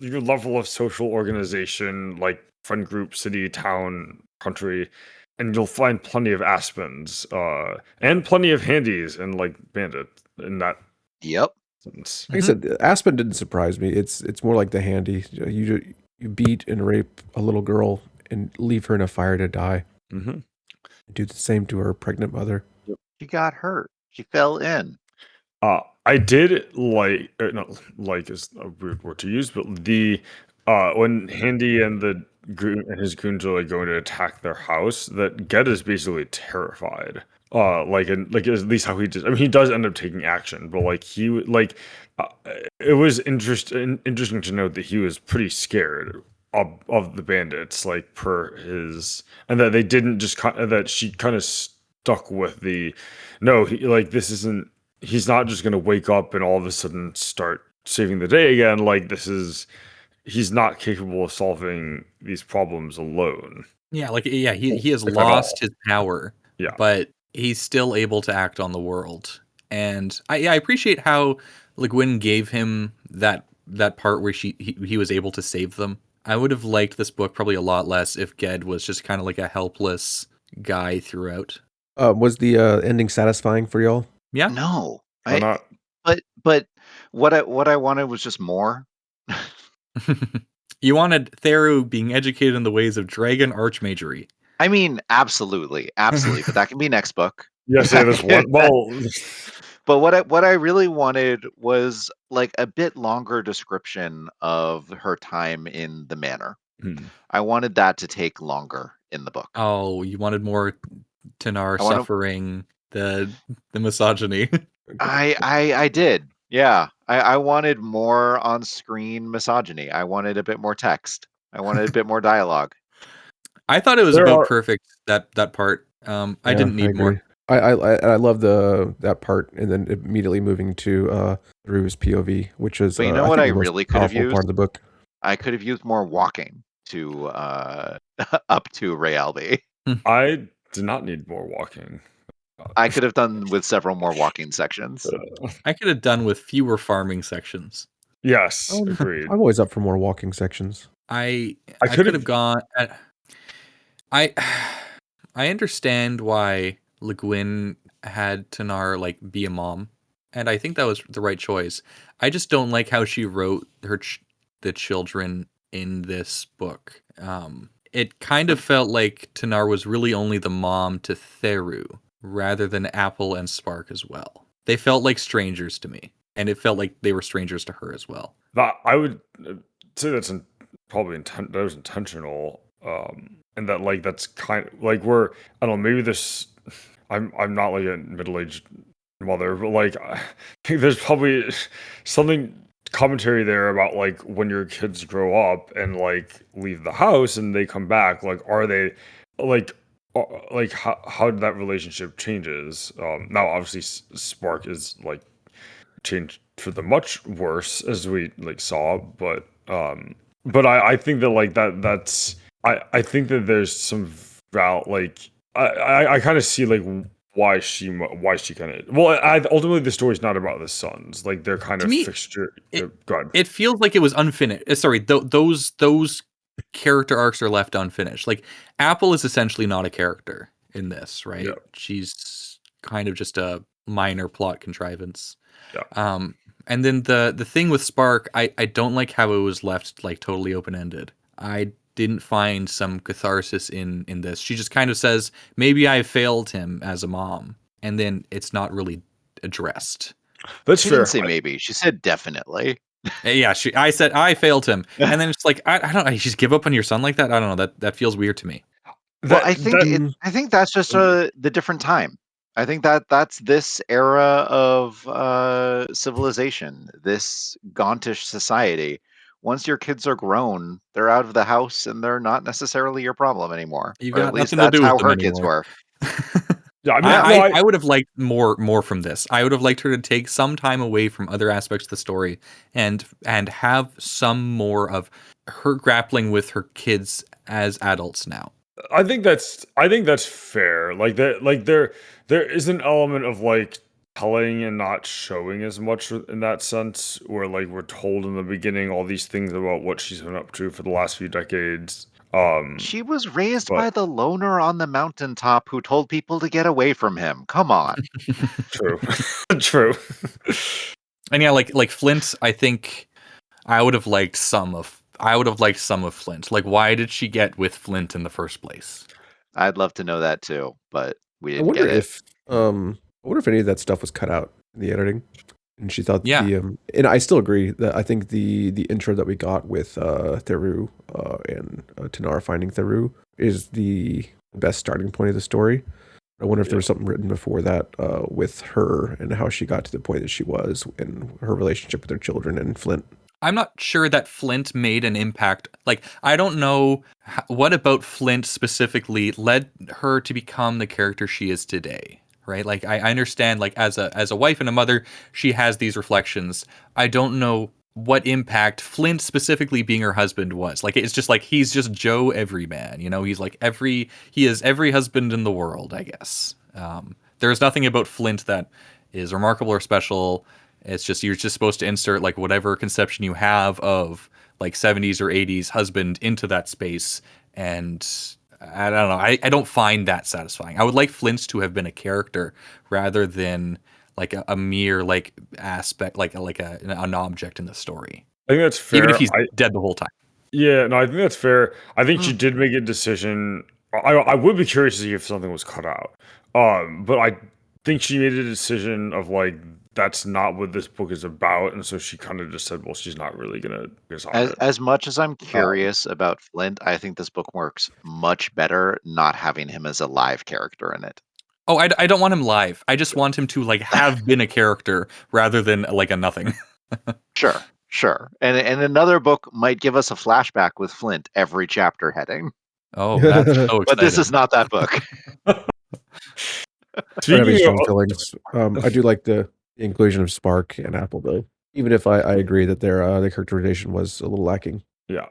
level of social organization, friend group, city, town, country, and you'll find plenty of Aspens, and plenty of handies and bandit in that Yep. sense. Like I said, Aspen didn't surprise me. It's more like the handy. You beat and rape a little girl and leave her in a fire to die. Mm-hmm. Do the same to her pregnant mother. She got hurt. She fell in. I did not is a weird word to use, but the when Handy and his goons are going to attack their house, that Ged is basically terrified. And at least how he does. I mean, he does end up taking action, but uh, it was interesting to note that he was pretty scared of the bandits, per his, and that they didn't just that she kind of stuck with the no, he this isn't. He's not just going to wake up and all of a sudden start saving the day again. He's not capable of solving these problems alone. Yeah, he has If at all. lost his power. Yeah. But he's still able to act on the world. And I appreciate how Le Guin gave him that part where he was able to save them. I would have liked this book probably a lot less if Ged was just kind of like a helpless guy throughout. Was the ending satisfying for y'all? Yeah. No. Why not? But what I wanted was just more. You wanted Theru being educated in the ways of dragon archmagery. I mean, absolutely. But that can be next book. Yes, yeah, there's one. Well, But what I really wanted was a bit longer description of her time in the manor. I wanted that to take longer in the book. Oh, you wanted more Tanar suffering the misogyny. I did. Yeah. I wanted more on-screen misogyny. I wanted a bit more text. I wanted a bit more dialogue. I thought it was about perfect, that part. I didn't need more. I love that part, and then immediately moving to Rue's POV, which is. But you know what I really could have used? Part of the book. I could have used more walking to up to Rayalby. I did not need more walking. I could have done with several more walking sections. I could have done with fewer farming sections. Yes, agreed. I'm always up for more walking sections. I could have gone. I understand why Le Guin had Tanar be a mom, and I think that was the right choice. I just don't like how she wrote the children in this book. It kind of felt like Tanar was really only the mom to Theru, rather than Apple and Spark as well. They felt like strangers to me, and it felt like they were strangers to her as well. That I would say that's probably that was intentional, and that that's kind of we're, I don't know, maybe this. I'm not a middle-aged mother, but I think there's probably something commentary there about when your kids grow up and leave the house and they come back, are they how that relationship changes. Now obviously Spark is changed for the much worse, as we saw, but I think that that's I think that there's some I kind of see why she kind of ultimately the story's not about the sons, they're kind of fixture. Go ahead. It feels like it was unfinished. Sorry, those character arcs are left unfinished. Apple is essentially not a character in this, right? Yeah. She's kind of just a minor plot contrivance. Yeah. And then the thing with Spark, I don't like how it was left totally open-ended. I didn't find some catharsis in this. She just kind of says, maybe I failed him as a mom, and then it's not really addressed. That's she fair. Didn't say maybe. She said definitely. Yeah, I said I failed him, and then it's I don't know. You just give up on your son like that. I don't know. That feels weird to me. Well, I think that's just the different time. I think that's this era of civilization, this gauntish society. Once your kids are grown, they're out of the house and they're not necessarily your problem anymore. You Or at got least nothing to that's do with how them her kids anymore. were. Yeah, I mean, Yeah. no, I would have liked more from this. I would have liked her to take some time away from other aspects of the story and have some more of her grappling with her kids as adults now. I think that's fair. Like that, like there is an element of like telling and not showing as much in that sense, where like we're told in the beginning all these things about what she's been up to for the last few decades. She was raised But by the loner on the mountaintop who told people to get away from him. Come on. true, true. And yeah, like Flint, I think I would have liked some of Flint. Like, why did she get with Flint in the first place? I'd love to know that too, but we I didn't wonder get it. if any of that stuff was cut out in the editing. And she thought Yeah. and I still agree that I think the intro that we got with Theru and Tanara finding Theru is the best starting point of the story. I wonder if there was something written before that with her and how she got to the point that she was and her relationship with her children and Flint. I'm not sure that Flint made an impact. Like, I don't know what about Flint specifically led her to become the character she is today, right? Like, I understand, like, as a wife and a mother, she has these reflections. I don't know what impact Flint specifically being her husband was. Like, it's just like he's just Joe Everyman, you know? He's like he is every husband in the world, I guess. There's nothing about Flint that is remarkable or special. It's just you're just supposed to insert like whatever conception you have of like 70s or 80s husband into that space, and I don't know. I don't find that satisfying. I would like Flint to have been a character rather than like a mere like aspect, like an object in the story. I think that's fair. Even if he's dead the whole time. Yeah, no, I think that's fair. I think she did make a decision. I would be curious to see if something was cut out. But I think she made a decision of like that's not what this book is about, and so she kind of just said, "Well, she's not really gonna focus on it." As much as I'm curious about Flint, I think this book works much better not having him as a live character in it. Oh, I don't want him live. I just want him to like have been a character rather than like a nothing. Sure. And another book might give us a flashback with Flint every chapter heading. Oh, that's so exciting. But this is not that book. I have Speaking strong of, feelings. I do like the inclusion of Spark and Apple, though. Even if I agree that their characterization was a little lacking. yeah.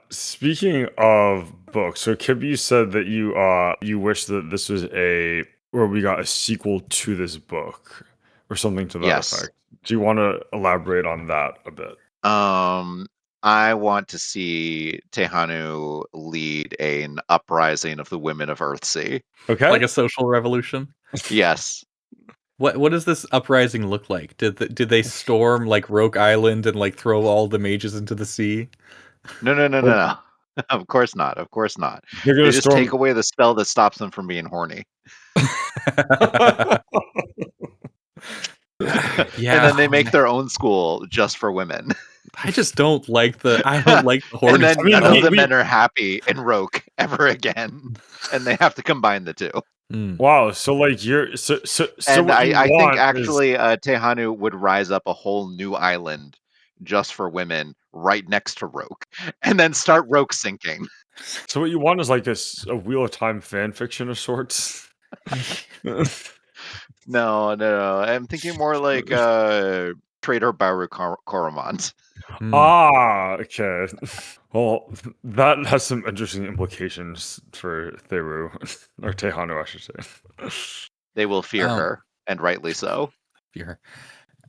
Speaking of books, so Kip, you said that you wish that this was or we got a sequel to this book or something to that Yes. effect. Do you want to elaborate on that a bit? I want to see Tehanu lead an uprising of the women of Earthsea. Okay. Like a social revolution. Yes. What does this uprising look like? Did they storm like Roke Island and like throw all the mages into the sea? No. Of course not. Of course not. They're They gonna just take away the spell that stops them from being horny. Yeah. And then they make their own school just for women. I just don't like the horny. And then I mean, none of the we- men are happy in Roke ever again. And they have to combine the two. Wow. So like you're so And what you I think want is- actually Tehanu would rise up a whole new island just for women right next to Roke. And then start Roke sinking. so what you want is like a Wheel of Time fan fiction of sorts. No. I'm thinking more like Trader Baru Koromant. Okay. Well, that has some interesting implications for Theru, or Tehanu, I should say. They will fear her, and rightly so. Fear.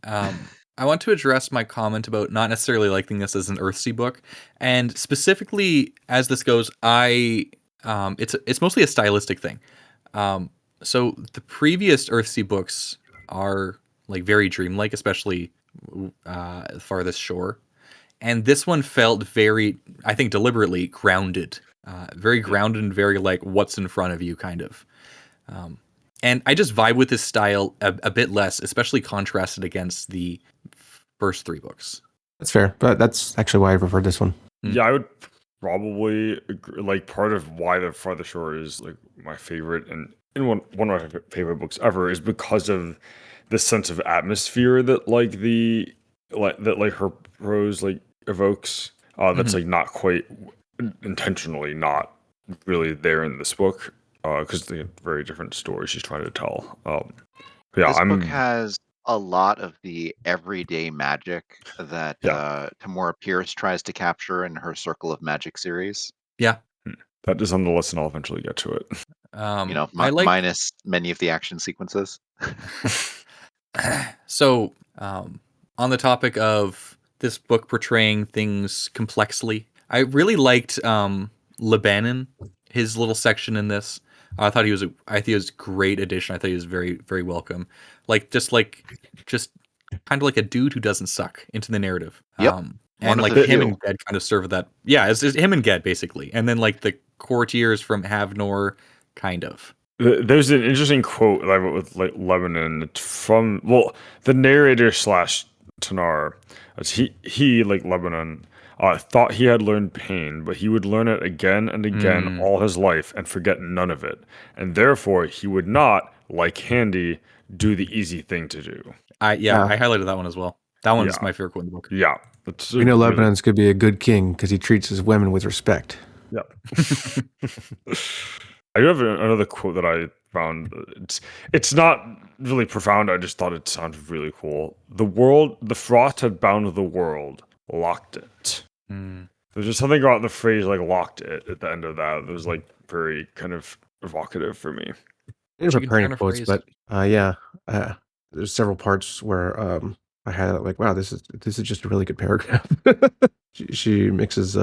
I want to address my comment about not necessarily liking this as an Earthsea book, and specifically as this goes, it's mostly a stylistic thing. So the previous Earthsea books are like very dreamlike, especially Farthest Shore. And this one felt very, I think deliberately grounded, very grounded and very like what's in front of you kind of. And I just vibe with this style a bit less, especially contrasted against the first three books. That's fair, but that's actually why I preferred this one. Yeah, I would probably agree, like part of why the Farther Shore is like my favorite and in one of my favorite books ever is because of the sense of atmosphere that like her prose like evokes. That's Mhm. like not quite intentionally not really there in this book because they're very different stories she's trying to tell. Yeah, This book I'm has a lot of the everyday magic that yeah. Tamora Pierce tries to capture in her Circle of Magic series. Yeah. That is on the list, and I'll eventually get to it. I like Minus many of the action sequences. so on the topic of this book portraying things complexly, I really liked Lebanon, his little section in this. I think he was a great addition. I thought he was very, very welcome. Just kind of like a dude who doesn't suck into the narrative. Yep. One And of like the him few. and Ged kind of serve that. Yeah, it's him and Ged basically. And then like the courtiers from Havnor, kind of. There's an interesting quote that I wrote with like Lebanon. It's from the narrator slash Tanar. He like Lebanon thought he had learned pain, but he would learn it again and again Mm. all his life and forget none of it, and therefore he would not, like Handy, do the easy thing to do. I Yeah. highlighted that one as well. That one's Yeah. my favorite quote in the book. Yeah, it's We know Lebanon's could be a good king because he treats his women with respect. Yeah. I do have another quote that I found. It's not really profound. I just thought it sounded really cool. The frost had bound the world, locked it. Mm. There's just something about the phrase like locked it at the end of that. That was like very kind of evocative for me. I didn't Chicken prepare any China quotes, phrase. but yeah, there's several parts where I had like, wow, this is just a really good paragraph. she mixes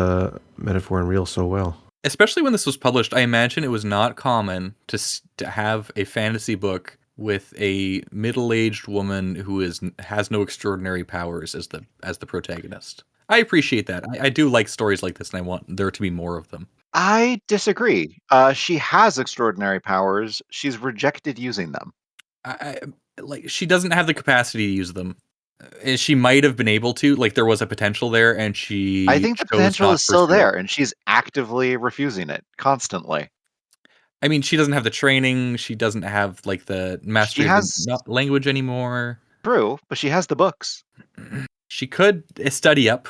metaphor and real so well. Especially when this was published, I imagine it was not common to have a fantasy book with a middle-aged woman who has no extraordinary powers as the protagonist. I appreciate that. I do like stories like this, and I want there to be more of them. I disagree. She has extraordinary powers. She's rejected using them. I like she doesn't have the capacity to use them. She might have been able to, like there was a potential there, and she I think the chose potential not is to still pursue it. there, and she's actively refusing it constantly. I mean, she doesn't have the training. She doesn't have like the She mastery of has the language anymore. true, but she has the books. She could study up.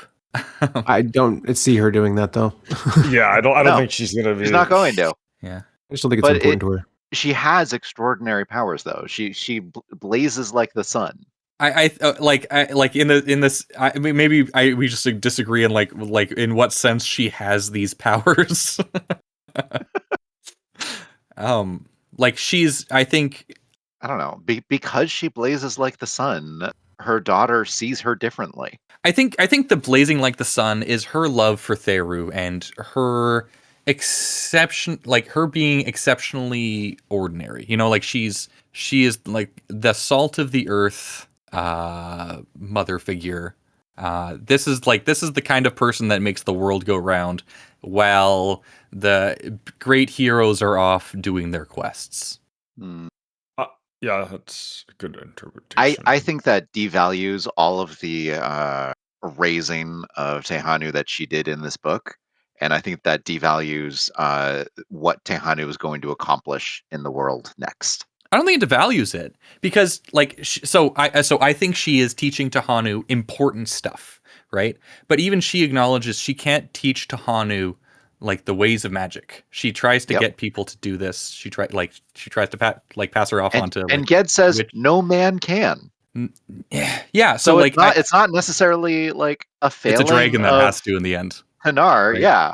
I don't see her doing that though. Yeah, I don't No, think she's gonna be. She's not going to. Yeah. I just don't think it's But important to her. She has extraordinary powers, though. She blazes like the sun. Like in this. I mean, maybe we just disagree in like in what sense she has these powers. Like she's. I think. I don't know. Because she blazes like the sun, her daughter sees her differently. I think the blazing like the sun is her love for Theru and her like her being exceptionally ordinary. You know, like she is like the salt of the earth mother figure. This is the kind of person that makes the world go round while the great heroes are off doing their quests. Hmm. Yeah, that's a good interpretation. I think that devalues all of the raising of Tehanu that she did in this book. And I think that devalues what Tehanu is going to accomplish in the world next. I don't think it devalues it because, like, I think she is teaching Tehanu important stuff, right? But even she acknowledges she can't teach Tehanu like the ways of magic. She tries to Yep. get people to do this. She tries to pass her off onto. And Like, Ged says no man can. yeah. So like, it's not necessarily like a failing. It's a dragon that of has to in the end. Hanar, right? yeah.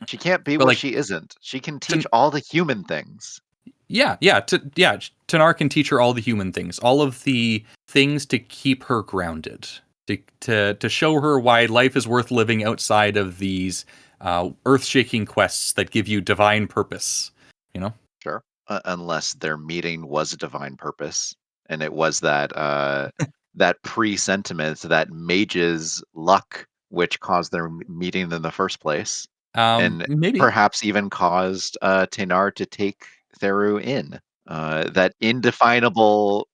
She can't be what what she isn't. She can teach all the human things. Yeah. Tanar can teach her all the human things, all of the things to keep her grounded, to show her why life is worth living outside of these earth-shaking quests that give you divine purpose. You know, sure, unless their meeting was a divine purpose, and it was that that pre-sentiment, that mage's luck, which caused their meeting in the first place, and maybe perhaps even caused Tanar to take Theru in. That indefinable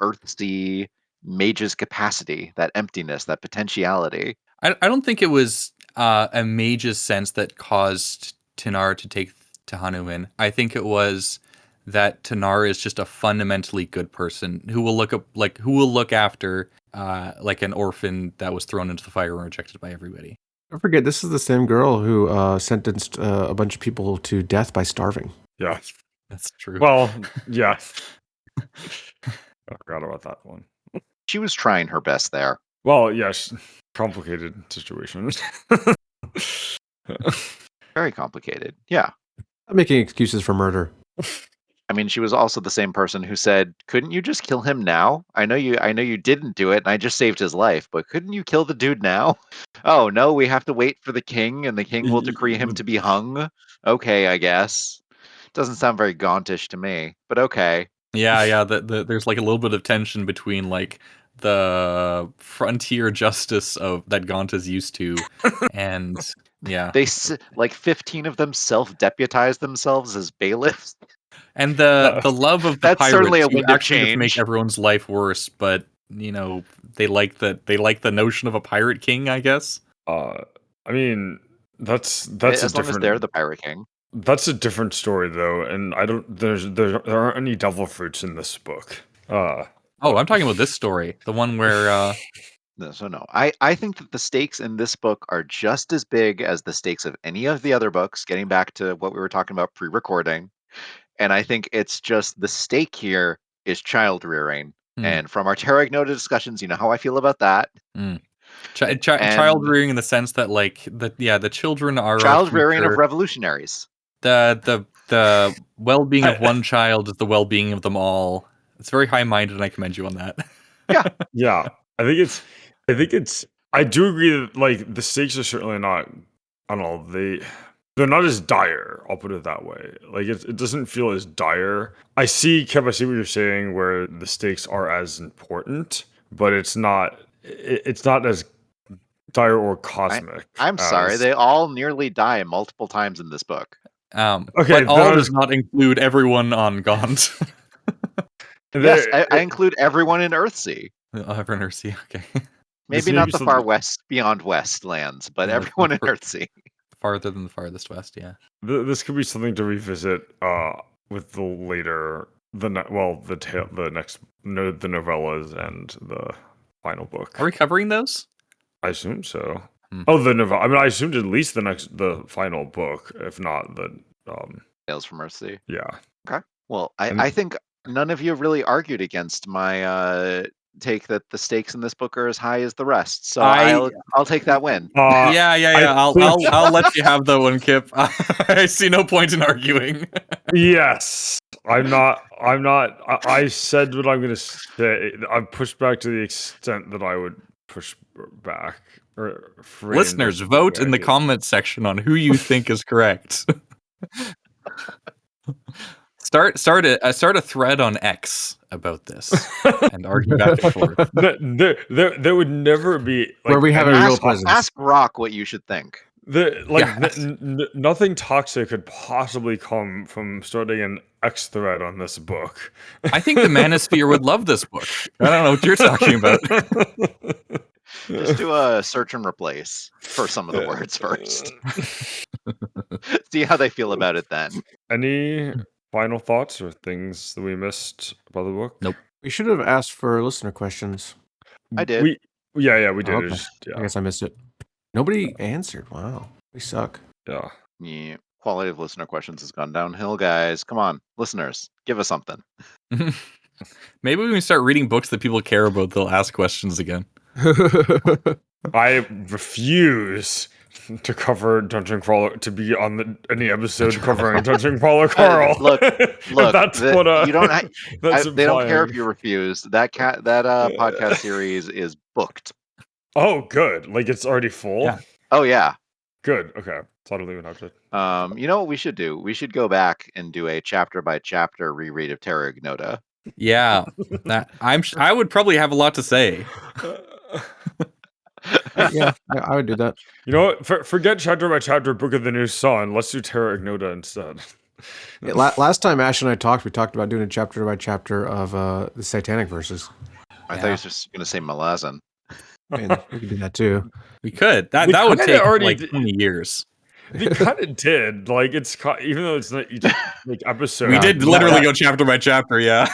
Earthsea mage's capacity, that emptiness, that potentiality. I don't think it was a mage's sense that caused Tanar to take Tehanu in. I think it was that Tanara is just a fundamentally good person who will look after like an orphan that was thrown into the fire and rejected by everybody. Don't forget, this is the same girl who sentenced a bunch of people to death by starving. Yeah. That's true. Well, yeah. I forgot about that one. She was trying her best there. Well, yes, complicated situation. Very complicated. Yeah. I'm making excuses for murder. I mean, she was also the same person who said, "Couldn't you just kill him now? I know you didn't do it, and I just saved his life, but couldn't you kill the dude now?" Oh, no, we have to wait for the king, and the king will decree him to be hung. Okay, I guess. Doesn't sound very Gauntish to me, but okay. Yeah. There's like a little bit of tension between like the frontier justice of that Gaunt is used to, and yeah, They like 15 of them self-deputize themselves as bailiffs. and the love of the That's certainly pirates a who wind of actually just make change. everyone's life worse, but you know they like the notion of a pirate king, I guess. I mean, that's As a long as different. they're the pirate king. That's a different story, though, and I don't. There aren't any devil fruits in this book. Oh, I'm talking about this story, the one where No. I think that the stakes in this book are just as big as the stakes of any of the other books, getting back to what we were talking about pre-recording. And I think it's just the stake here is child rearing. And from our Terra Ignota discussions, you know how I feel about that. child rearing in the sense that like the children are Child rearing of future. revolutionaries. The well-being of one child is the well-being of them all. It's very high-minded, and I commend you on that. Yeah, I think it's. I do agree that like the stakes are certainly not. I don't know. They're not as dire. I'll put it that way. Like it doesn't feel as dire. I see, Kev. I see what you're saying, where the stakes are as important, but it's not. It's not as dire or cosmic. I'm sorry, they all nearly die multiple times in this book. Okay, but all does not include everyone on Gaunt. Yes, I include everyone in Earthsea. Everyone in Earthsea, okay. Maybe not the far west, beyond west lands, but everyone in Earthsea. Farther than the farthest west, yeah. This could be something to revisit with the novellas and the final book. Are we covering those? I assume so. Oh, the novella. I mean, I assumed at least the final book, if not the Tales from Earthsea. Yeah. Okay. Well, I think none of you really argued against my take that the stakes in this book are as high as the rest. So I'll take that win. Yeah. I'll let you have that one, Kip. I see no point in arguing. Yes. I'm not. I said what I'm going to say. I'm pushed back to the extent that I would push back. Listeners, vote in the comments section on who you think is correct. Start a thread on X about this and argue back and forth. There would never be where we have a real presence. Ask Rock what you should think. Nothing toxic could possibly come from starting an X thread on this book. I think the Manosphere would love this book. I don't know what you're talking about. Just do a search and replace for some of the words first. See how they feel about it then. Any final thoughts or things that we missed about the book? Nope. We should have asked for listener questions. I did. We did. Okay. I guess I missed it. Nobody answered. Wow. We suck. Yeah. Quality of listener questions has gone downhill, guys. Come on, listeners, give us something. Maybe when we start reading books that people care about, they'll ask questions again. I refuse to cover Dungeon Crawler, to be on any episode covering Dungeon Crawler Carl. Look. That's what you don't. They don't care implying. if you refuse. That podcast series is booked. Oh, good. Like it's already full. Yeah. Oh yeah. Good. Okay. So I don't even have to. You know what we should do? We should go back and do a chapter by chapter reread of Terra Ignota. Yeah, I would probably have a lot to say. Yeah, I would do that. You know what? Forget chapter by chapter Book of the New Sun. Let's do Terra Ignota instead. Yeah, last time Ash and I talked, we talked about doing a chapter by chapter of the Satanic verses. I thought you were just going to say Malazan. I mean, we could do that too. We could. That would take like 20 years. They kind of did. Like even though it's not each like episode. We Yeah, did yeah, literally yeah. go chapter by chapter, yeah.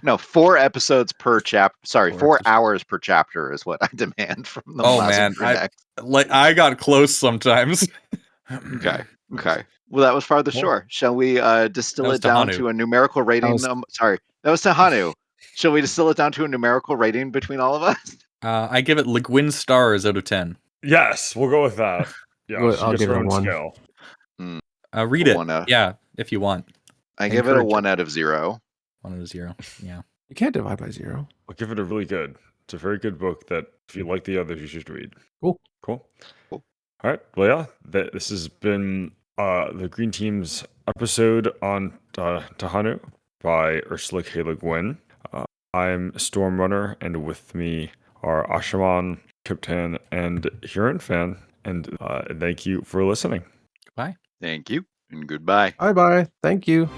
No, 4 episodes per chapter. Sorry, 4 episodes. hours per chapter is what I demand from them. Oh, last man, for next. I got close sometimes. Okay. Okay. Well, that was farther Cool. shore. Shall we distill That was it down Tehanu. to a numerical rating? was- Sorry, that was Tehanu. Shall we distill it down to a numerical rating between all of us? I give it Le Guin stars out of 10. Yes, we'll go with that. Yeah, Well, she I'll gets give her it a own 1. scale. Read it. 1 Yeah, if you want. I give it a Encourage 1 out of 0. 1 out of 0. Yeah. You can't divide by 0. I'll give it a really good. It's a very good book that if you like the others, you should read. Cool. Cool. Cool. All right. Well, yeah, this has been the Green Team's episode on Tehanu by Ursula K. Le Guin. I'm Stormrunner, and with me are Ashaman, Kyptan, and Hurinfan. And thank you for listening. Goodbye. Thank you and goodbye. Bye bye. Thank you.